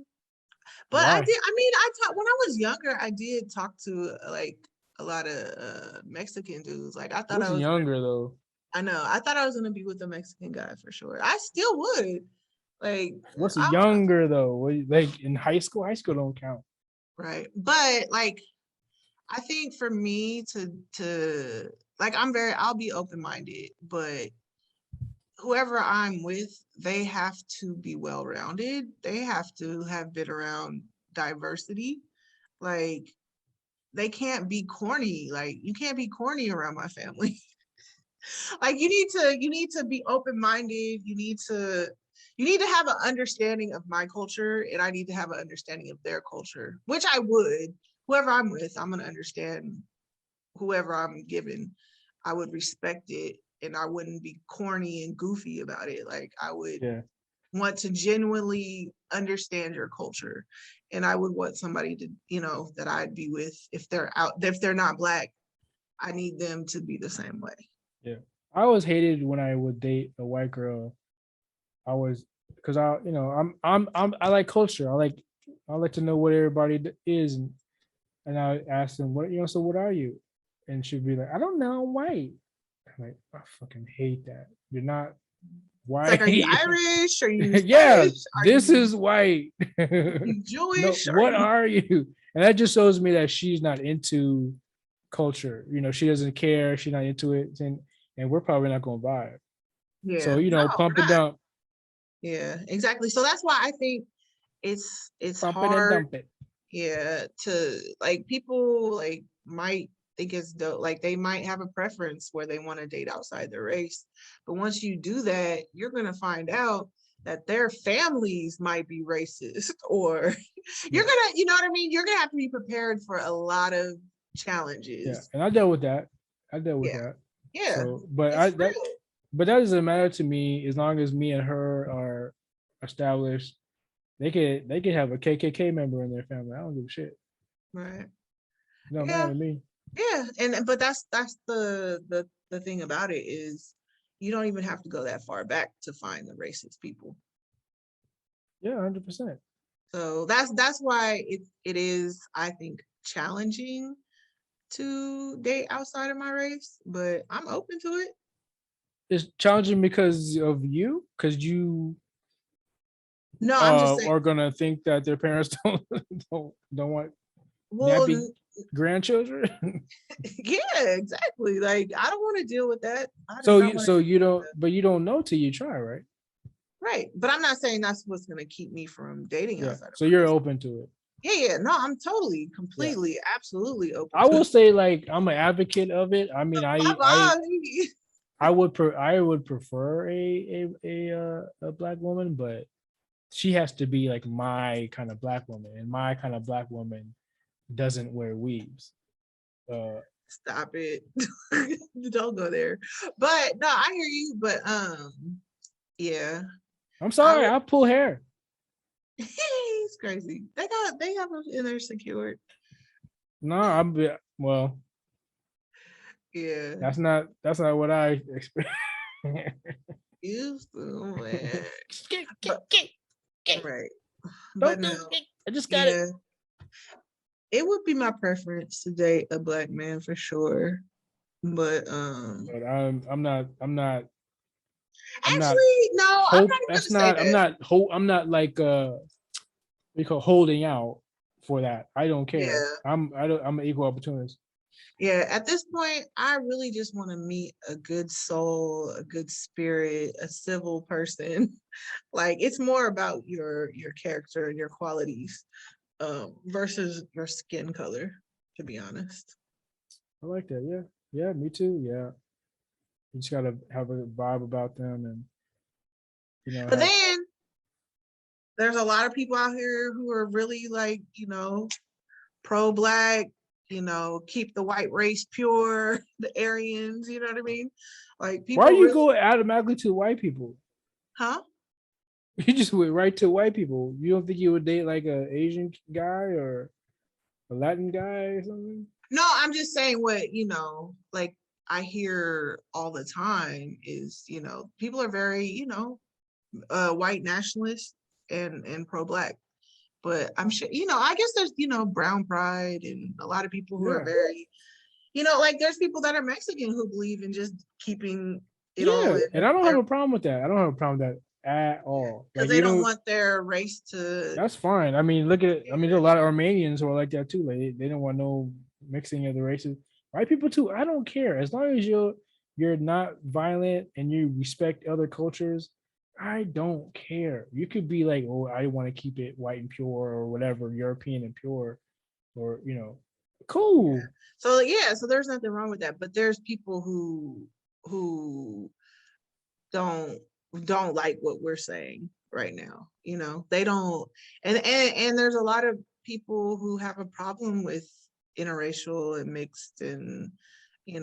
S2: but I
S1: Why?
S2: did. I mean, I talked when I was younger. I did talk to like a lot of Mexican dudes. Like I thought
S1: What's
S2: I was gonna.
S1: younger though?
S2: I know. I thought I was gonna be with a Mexican guy for sure. I still would. Like
S1: What's
S2: I
S1: younger though? Like in high school? High school don't count.
S2: right. But like I think for me to like I'll be open-minded, but whoever I'm with, they have to be well-rounded. They have to have been around diversity. Like they can't be corny. Like you can't be corny around my family. Like you need to be open-minded. You need to have an understanding of my culture, and I need to have an understanding of their culture, which I would. Whoever I'm with, I'm gonna understand whoever I'm given. I would respect it, and I wouldn't be corny and goofy about it. Like I would
S1: Yeah.
S2: want to genuinely understand your culture, and I would want somebody to, that I'd be with, if they're not black, I need them to be the same way.
S1: Yeah. I always hated when I would date a white girl. I was because I like culture. I like to know what everybody is, and I asked them so what are you, and she'd be like, I don't know, I'm white. I'm like, I fucking hate that. You're not
S2: It's like,
S1: white.
S2: are you Irish? Are you
S1: Yeah,
S2: Spanish? Are
S1: this
S2: you,
S1: is white.
S2: you
S1: No,
S2: Jewish? Are
S1: what
S2: you
S1: are you? And that just shows me that she's not into culture. She doesn't care. She's not into it, and we're probably not gonna vibe.
S2: yeah,
S1: So
S2: no,
S1: pump
S2: we're
S1: and
S2: not.
S1: dump,
S2: Yeah, exactly. So that's why I think it's
S1: pump it and
S2: hard.
S1: dump it.
S2: Yeah, to like people like might think it's dope. Like they might have a preference where they want to date outside their race. But once you do that, you're gonna find out that their families might be racist, or
S1: Yeah,
S2: you know what I mean? You're gonna have to be prepared for a lot of
S1: yeah.
S2: challenges.
S1: And I dealt with that. I dealt with
S2: Yeah,
S1: that.
S2: yeah.
S1: So, but
S2: It's real.
S1: that doesn't matter to me as long as me and her are established. They could have a KKK member in their family. I don't give a shit.
S2: Right.
S1: It don't matter
S2: Yeah.
S1: to me.
S2: Yeah. And but that's the thing about it is you don't even have to go that far back to find the racist people.
S1: Yeah, 100%.
S2: So that's why it is, I think, challenging to date outside of my race, but I'm open to it.
S1: It's challenging because of you, because you
S2: No, I'm just saying.
S1: are gonna think that their parents don't want
S2: Well,
S1: nappy grandchildren.
S2: yeah, exactly. Like I don't want to deal with that. I do
S1: so
S2: not
S1: you
S2: want
S1: so
S2: to.
S1: you don't, but you don't know till you try, right?
S2: Right, but I'm not saying that's what's going to keep me from dating
S1: Yeah.
S2: outside of
S1: So
S2: my
S1: you're
S2: race.
S1: open to it.
S2: Yeah. No, I'm totally,
S1: Yeah.
S2: completely, absolutely open
S1: I
S2: to
S1: will
S2: it.
S1: say, like, I'm an advocate of it. I mean,
S2: My mom,
S1: I would prefer a black woman, but she has to be like my kind of black woman, and my kind of black woman doesn't wear weaves.
S2: stop it. Don't go there. But no, I hear you. But yeah,
S1: I'm
S2: I
S1: sorry,
S2: would.
S1: I pull hair.
S2: It's crazy. They have them in there secured.
S1: No, well.
S2: Yeah.
S1: That's not what I expect.
S2: Used to, man. But, right. But
S1: Don't do
S2: no,
S1: it. I just got it.
S2: yeah. It would be my preference to date a black man for sure. But
S1: But I'm not
S2: actually, no, I'm
S1: hope
S2: not even
S1: that's
S2: gonna say
S1: not
S2: that.
S1: I'm not like we call holding out for that. I don't care.
S2: Yeah.
S1: I'm an equal opportunist.
S2: Yeah. At this point, I really just want to meet a good soul, a good spirit, a civil person. Like it's more about your character and your qualities versus your skin color, to be honest.
S1: I like that. Yeah. Yeah, me too. Yeah. You just gotta have a vibe about them, and
S2: But
S1: have.
S2: then there's a lot of people out here who are really like, pro-black, keep the white race pure, the Aryans, you know what I mean? Like
S1: Why
S2: people
S1: you
S2: really,
S1: go automatically to white people?
S2: huh?
S1: You just went right to white people. You don't think you would date like a Asian guy or a Latin guy or something?
S2: No, I'm just saying what, like I hear all the time is, people are very, white nationalists and pro-black. But I'm sure, I guess there's, brown pride and a lot of people who are
S1: Yeah.
S2: very, like there's people that are Mexican who believe in just keeping it all
S1: Yeah.
S2: in
S1: And I don't have
S2: their,
S1: a problem with that. I don't have a problem with that at all.
S2: because
S1: Like
S2: they
S1: you
S2: don't
S1: know,
S2: want their race to.
S1: that's fine. I mean, look at I mean, there's a lot of Armenians who are like that too. Like they don't want no mixing of the races. White people too. I don't care. As long as you're not violent and you respect other cultures, I don't care. You could be like, oh, I want to keep it white and pure or whatever, European and pure, or
S2: Yeah.
S1: cool.
S2: So yeah, so there's nothing wrong with that. But there's people who don't don't like what we're saying right now. They don't, and there's a lot of people who have a problem with interracial and mixed and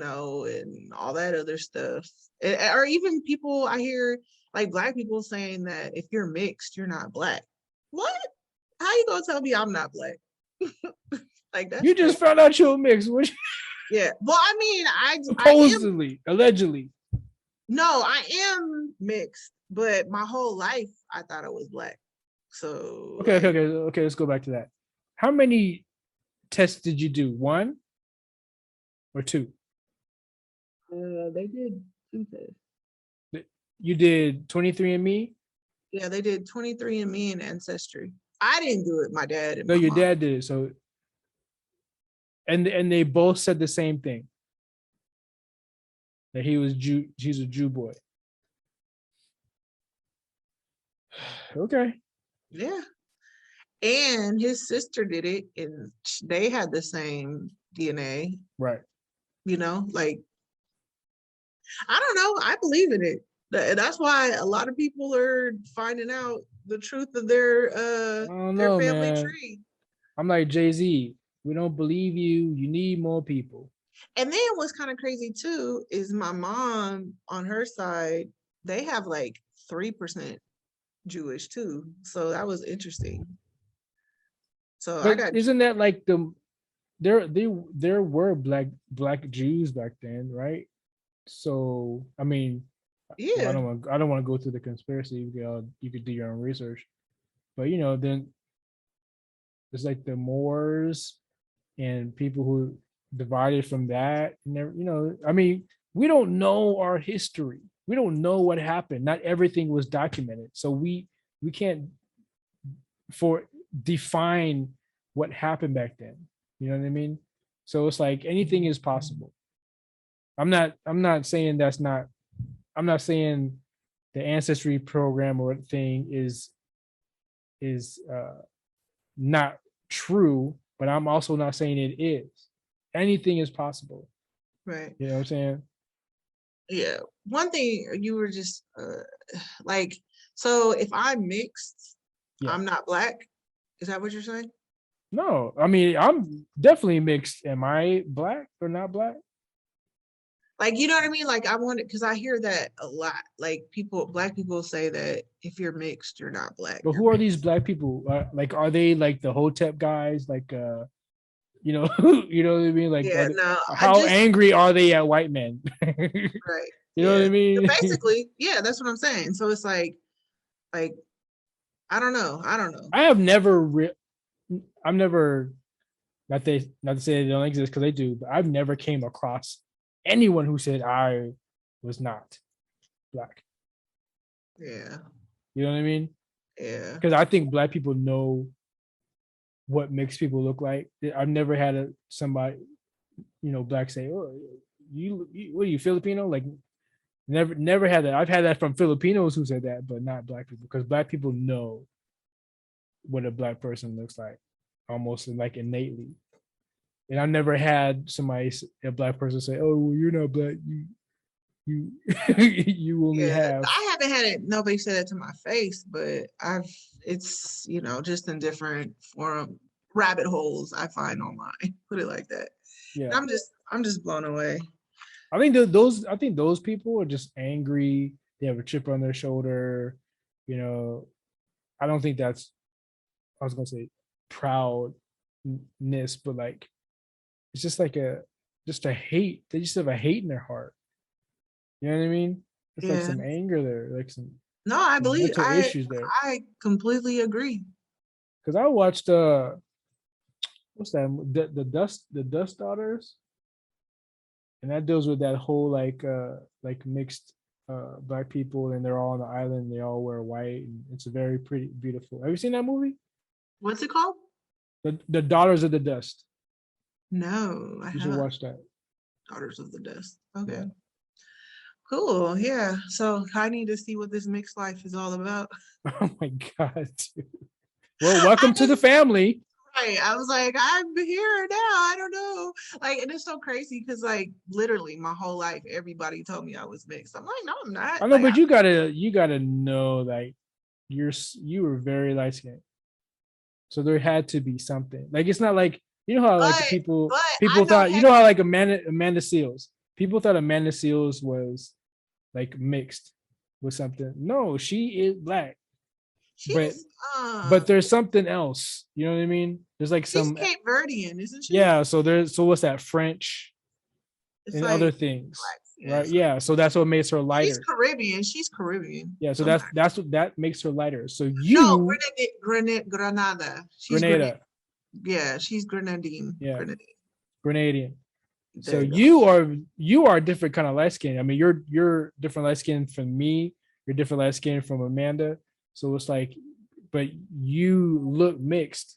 S2: all that other stuff. Or even people I hear like black people saying that if you're mixed, you're not black. What? How you gonna tell me I'm not black? Like that's
S1: You
S2: crazy.
S1: just found out you're mixed, which
S2: Yeah. Well, I mean, I am.
S1: supposedly, allegedly.
S2: No, I am mixed, but my whole life I thought I was black. So
S1: Okay. Let's go back to that. How many tests did you do? One or two?
S2: they did two tests.
S1: You did 23andMe?
S2: Yeah, they did 23andMe and Ancestry. I didn't do it. My dad and
S1: No,
S2: my
S1: your
S2: mom.
S1: dad did it. So, and they both said the same thing, that he's a Jew boy. Okay.
S2: Yeah. And his sister did it, and they had the same DNA.
S1: Right.
S2: Like I don't know. I believe in it. That's why a lot of people are finding out the truth of
S1: I
S2: their
S1: don't
S2: their
S1: know,
S2: family
S1: man.
S2: tree.
S1: I'm like Jay-Z. We don't believe you. You need more people.
S2: And then what's kind of crazy too is my mom on her side, they have like 3% Jewish too. So that was interesting. So I
S1: But
S2: got,
S1: isn't that like there were black Jews back then, right? So I mean, well,
S2: yeah.
S1: I don't want to go through the conspiracy. You could do your own research, but then it's like the Moors and people who divided from that. And I mean, we don't know our history. We don't know what happened. Not everything was documented, so we can't for define what happened back then. You know what I mean? So it's like anything is possible. I'm not saying that's not. I'm not saying the ancestry program or thing is not true, but I'm also not saying it is. Anything is possible.
S2: Right.
S1: You know what I'm saying?
S2: Yeah. One thing you were just like, so if I'm mixed,
S1: Yeah.
S2: I'm not black. Is that what you're saying?
S1: No, I mean, I'm definitely mixed. Am I black or not black?
S2: Like, you know what I mean? Like, I want it because I hear that a lot. Like, black people say that if you're mixed, you're not black.
S1: But
S2: You're
S1: who are these
S2: mixed.
S1: black people? Like, are they like the Hotep guys? Like, you know, you know what I mean? Like,
S2: Yeah, no,
S1: how angry are they at white men?
S2: right.
S1: You know what I mean?
S2: Basically, yeah, that's what I'm saying. So it's like, I don't know.
S1: I have never, I'm never, not to say they don't exist because they do, but I've never came across anyone who said I was not black.
S2: Yeah.
S1: You know what I mean?
S2: Yeah.
S1: Because I think black people know what mixed people look like. I've never had somebody, black say, "Oh, you what are you, Filipino?" Like, never had that. I've had that from Filipinos who said that, but not black people, because black people know what a black person looks like, almost like innately. And I've never had a black person say, "Oh, well, you're not black. You you only have."
S2: I haven't had it. Nobody said it to my face, but it's just in different forum rabbit holes I find online. Put it like that.
S1: Yeah.
S2: And I'm just blown away.
S1: I think those people are just angry. They have a chip on their shoulder. I don't think that's, I was gonna say proudness, but like it's just like just a hate. They just have a hate in their heart. You know what I mean? It's like some anger there, like some.
S2: No, I believe
S1: issues there.
S2: I completely agree.
S1: Because I watched what's that? The Dust Daughters, and that deals with that whole like mixed black people, and they're all on the island. They all wear white, and it's a very pretty, beautiful. Have you seen that movie?
S2: What's it called?
S1: The Daughters of the Dust.
S2: No,
S1: You should watch that.
S2: Daughters of the Dust. Okay.
S1: Yeah.
S2: Cool. Yeah. So I need to see what this mixed life is all about.
S1: Oh my God. Dude. Well, welcome to the family.
S2: Right. I was like, I'm here now. I don't know. Like, and it's so crazy because like literally my whole life, everybody told me I was mixed. I'm like, no, I'm not.
S1: I know, but you gotta know, like, you were very light skinned. So there had to be something. Like, it's not like, how like people thought, how like Amanda Seals. People thought Amanda Seals was like mixed with something. No, she is black. But there's something else. You know what I mean? There's like
S2: she's Cape Verdean, isn't she?
S1: Yeah. So what's that? French and like other things, right? Yeah. So that's what makes her lighter.
S2: She's Caribbean.
S1: Yeah. So that's what that makes her lighter. So
S2: Granada.
S1: Grenada.
S2: Yeah, she's Grenadine.
S1: Yeah. Grenadian. So you are a different kind of light skin. I mean, you're different light skin from me. You're different light skin from Amanda. So it's like, but you look mixed.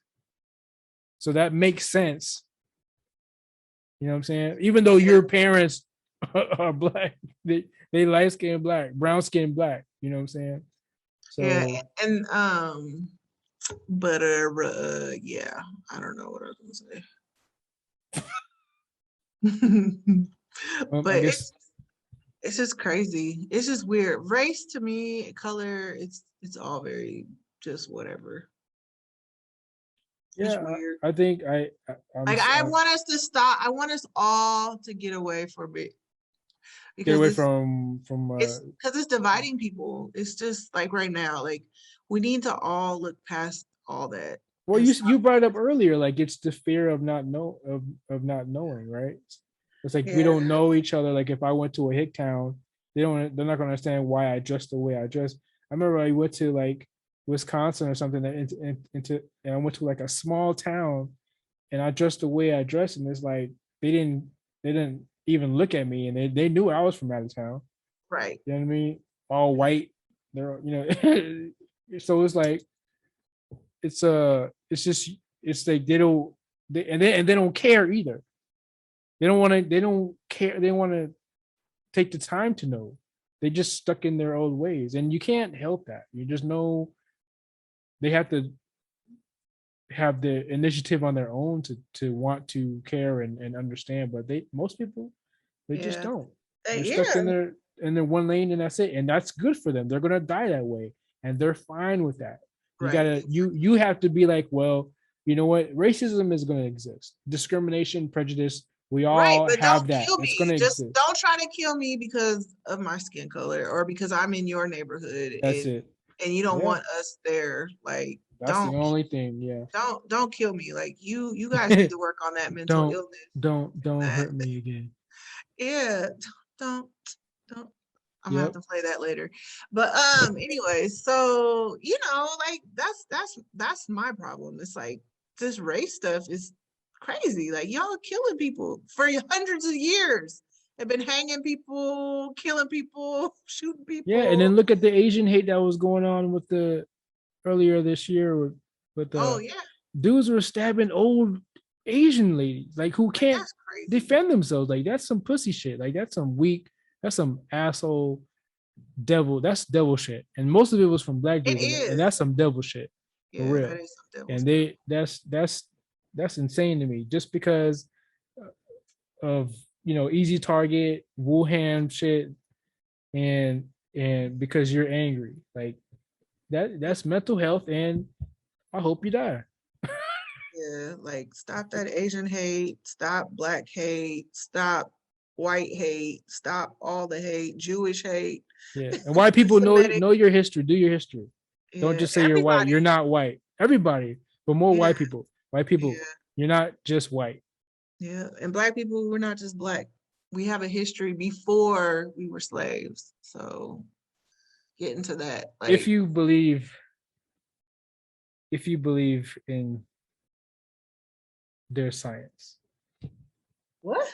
S1: So that makes sense. You know what I'm saying? Even though your parents are black, they light skin black, brown skin black. You know what I'm saying? So
S2: yeah, and but yeah, I don't know what I was gonna say. But it's just crazy. It's just weird. Race to me, color, it's all very just whatever.
S1: Yeah, I think I
S2: want us to stop. I want us all to get away from it.
S1: Get away from
S2: because it's dividing people. It's just like right now, like we need to all look past all that.
S1: Well, you brought it up earlier, like it's the fear of not knowing, right? It's like we don't know each other. Like if I went to a hick town, they're not gonna understand why I dress the way I dress. I remember I went to like Wisconsin or something, and I went to like a small town, and I dressed the way I dressed, and it's like they didn't even look at me, and they knew I was from out of town.
S2: Right.
S1: You know what I mean? All white. They're, you know, so it's like it's just it's like they don't care either. They don't care. They don't want to take the time to know. They just stuck in their old ways, and you can't help that. You just know they have to have the initiative on their own to want to care and understand. But most people they just
S2: Yeah.
S1: don't. They're stuck
S2: Yeah.
S1: in their one lane, and that's it. And that's good for them. They're gonna die that way, and they're fine with that.
S2: Right.
S1: You have to be like, well, you know what? Racism is gonna exist. Discrimination, prejudice, we
S2: Right,
S1: all
S2: but don't
S1: have that.
S2: kill
S1: It's
S2: me.
S1: gonna
S2: Just
S1: exist.
S2: don't try to kill me because of my skin color or because I'm in your neighborhood
S1: That's it.
S2: and you don't
S1: Yeah.
S2: want us there. Like
S1: That's the only thing. Yeah.
S2: don't kill me. Like you guys need to work on that mental
S1: don't
S2: illness.
S1: don't
S2: That.
S1: hurt me again.
S2: Yeah, don't don't. I'm gonna have
S1: Yep.
S2: to play that later. But anyway, so like that's my problem. It's like this race stuff is crazy. Like y'all killing people for hundreds of years. Have been hanging people, killing people, shooting
S1: Yeah, and then
S2: people.
S1: look at the Asian hate that was going on with the earlier this year with
S2: Oh
S1: the
S2: yeah,
S1: dudes were stabbing old Asian ladies like who
S2: like
S1: can't
S2: that's crazy.
S1: defend themselves. Like that's some pussy shit. Like that's some weak. That's some asshole devil. That's devil shit. And most of it was from black
S2: It
S1: dudes, and
S2: is.
S1: that's some devil shit for
S2: Yeah, that
S1: real.
S2: is some devil
S1: And
S2: stuff.
S1: that's insane to me. Just because of easy target Wuhan shit, and because you're angry, like that's mental health, and I hope you die.
S2: Yeah, like stop that Asian hate, stop black hate, stop white hate, stop all the hate, Jewish hate,
S1: Yeah, and white people
S2: Semitic.
S1: know your history. Do your history. Don't
S2: Yeah,
S1: just say you're white.
S2: everybody.
S1: You're not white. Everybody, but more
S2: Yeah,
S1: white people. White people,
S2: yeah,
S1: you're not just white.
S2: yeah. And black people, we're not just black. We have a history before we were slaves. So get into that.
S1: If
S2: Like,
S1: you believe, if you believe in their science.
S2: what?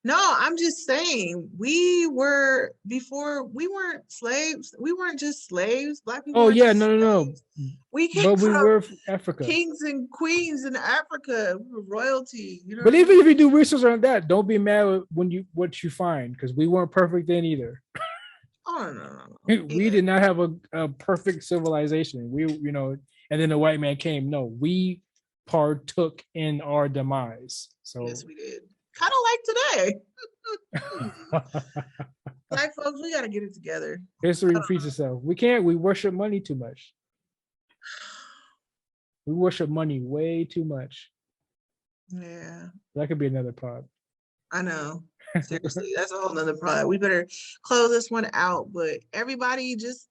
S2: No, I'm just saying we were before we weren't slaves. We weren't just slaves. Black people
S1: Oh
S2: weren't
S1: yeah,
S2: just
S1: no.
S2: slaves. We came
S1: But we
S2: from
S1: were Africa.
S2: kings and queens in Africa. We were royalty. You know
S1: But
S2: what I
S1: even
S2: mean?
S1: if you do research on that, don't be mad when what you find, because we weren't perfect then either.
S2: Oh no.
S1: We
S2: Yeah,
S1: did not have a perfect civilization. And then the white man came. No, we partook in our demise. So
S2: yes, we did. Kind of like today. Black folks, we gotta get it together.
S1: history repeats itself. We worship money too much. We worship money way too much.
S2: Yeah,
S1: That could be another pod.
S2: I know. Seriously, that's a whole nother product. We better close this one out. But everybody just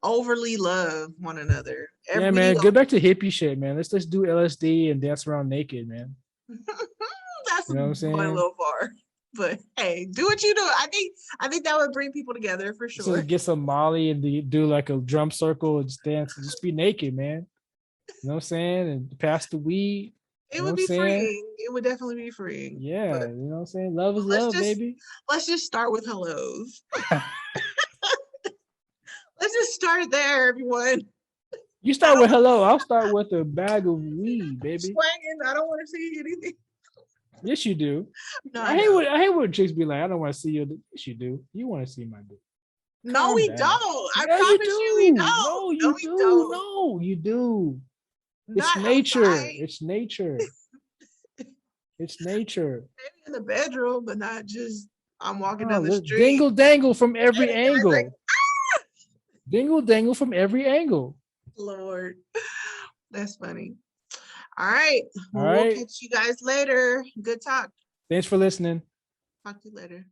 S2: overly love one another.
S1: Yeah,
S2: We need
S1: man. Get back to hippie shit, man. Let's do LSD and dance around naked, man.
S2: that's
S1: You know what I'm
S2: going a
S1: saying?
S2: little far. But hey, do what you do. I think that would bring people together for
S1: So
S2: sure.
S1: get some Molly and do like a drum circle and just dance and just be naked, man. You know what I'm saying? And pass the weed.
S2: It
S1: You know what
S2: would
S1: I'm
S2: be
S1: saying?
S2: freeing. It would definitely be freeing.
S1: Yeah,
S2: But
S1: you know what I'm saying? Love is
S2: let's
S1: love, baby.
S2: just start with hellos. Let's just start there, everyone.
S1: You
S2: I
S1: start
S2: don't
S1: with
S2: want
S1: hello. I'll start with a bag of weed, baby.
S2: swanging. I don't want to see anything.
S1: Yes, you do.
S2: No,
S1: I
S2: I
S1: hate
S2: don't.
S1: when chicks be like, I don't want to see you. Yes, you do. You want to see my dick.
S2: No,
S1: Calm
S2: we
S1: down.
S2: don't. I
S1: Yeah, you
S2: promise you, we
S1: do.
S2: don't.
S1: No,
S2: No,
S1: you
S2: we
S1: do.
S2: don't.
S1: No, you do. It's
S2: Not
S1: nature.
S2: outside.
S1: It's nature. It's nature.
S2: Maybe in the bedroom, but not just I'm walking
S1: Oh,
S2: down the
S1: look,
S2: street
S1: dingle dangle from
S2: and
S1: every
S2: a guy's like,
S1: angle. Dingle dangle from every angle.
S2: Lord, that's funny. All right.
S1: All
S2: Well, we'll
S1: right.
S2: catch you guys later. Good talk.
S1: Thanks for listening.
S2: Talk to you later.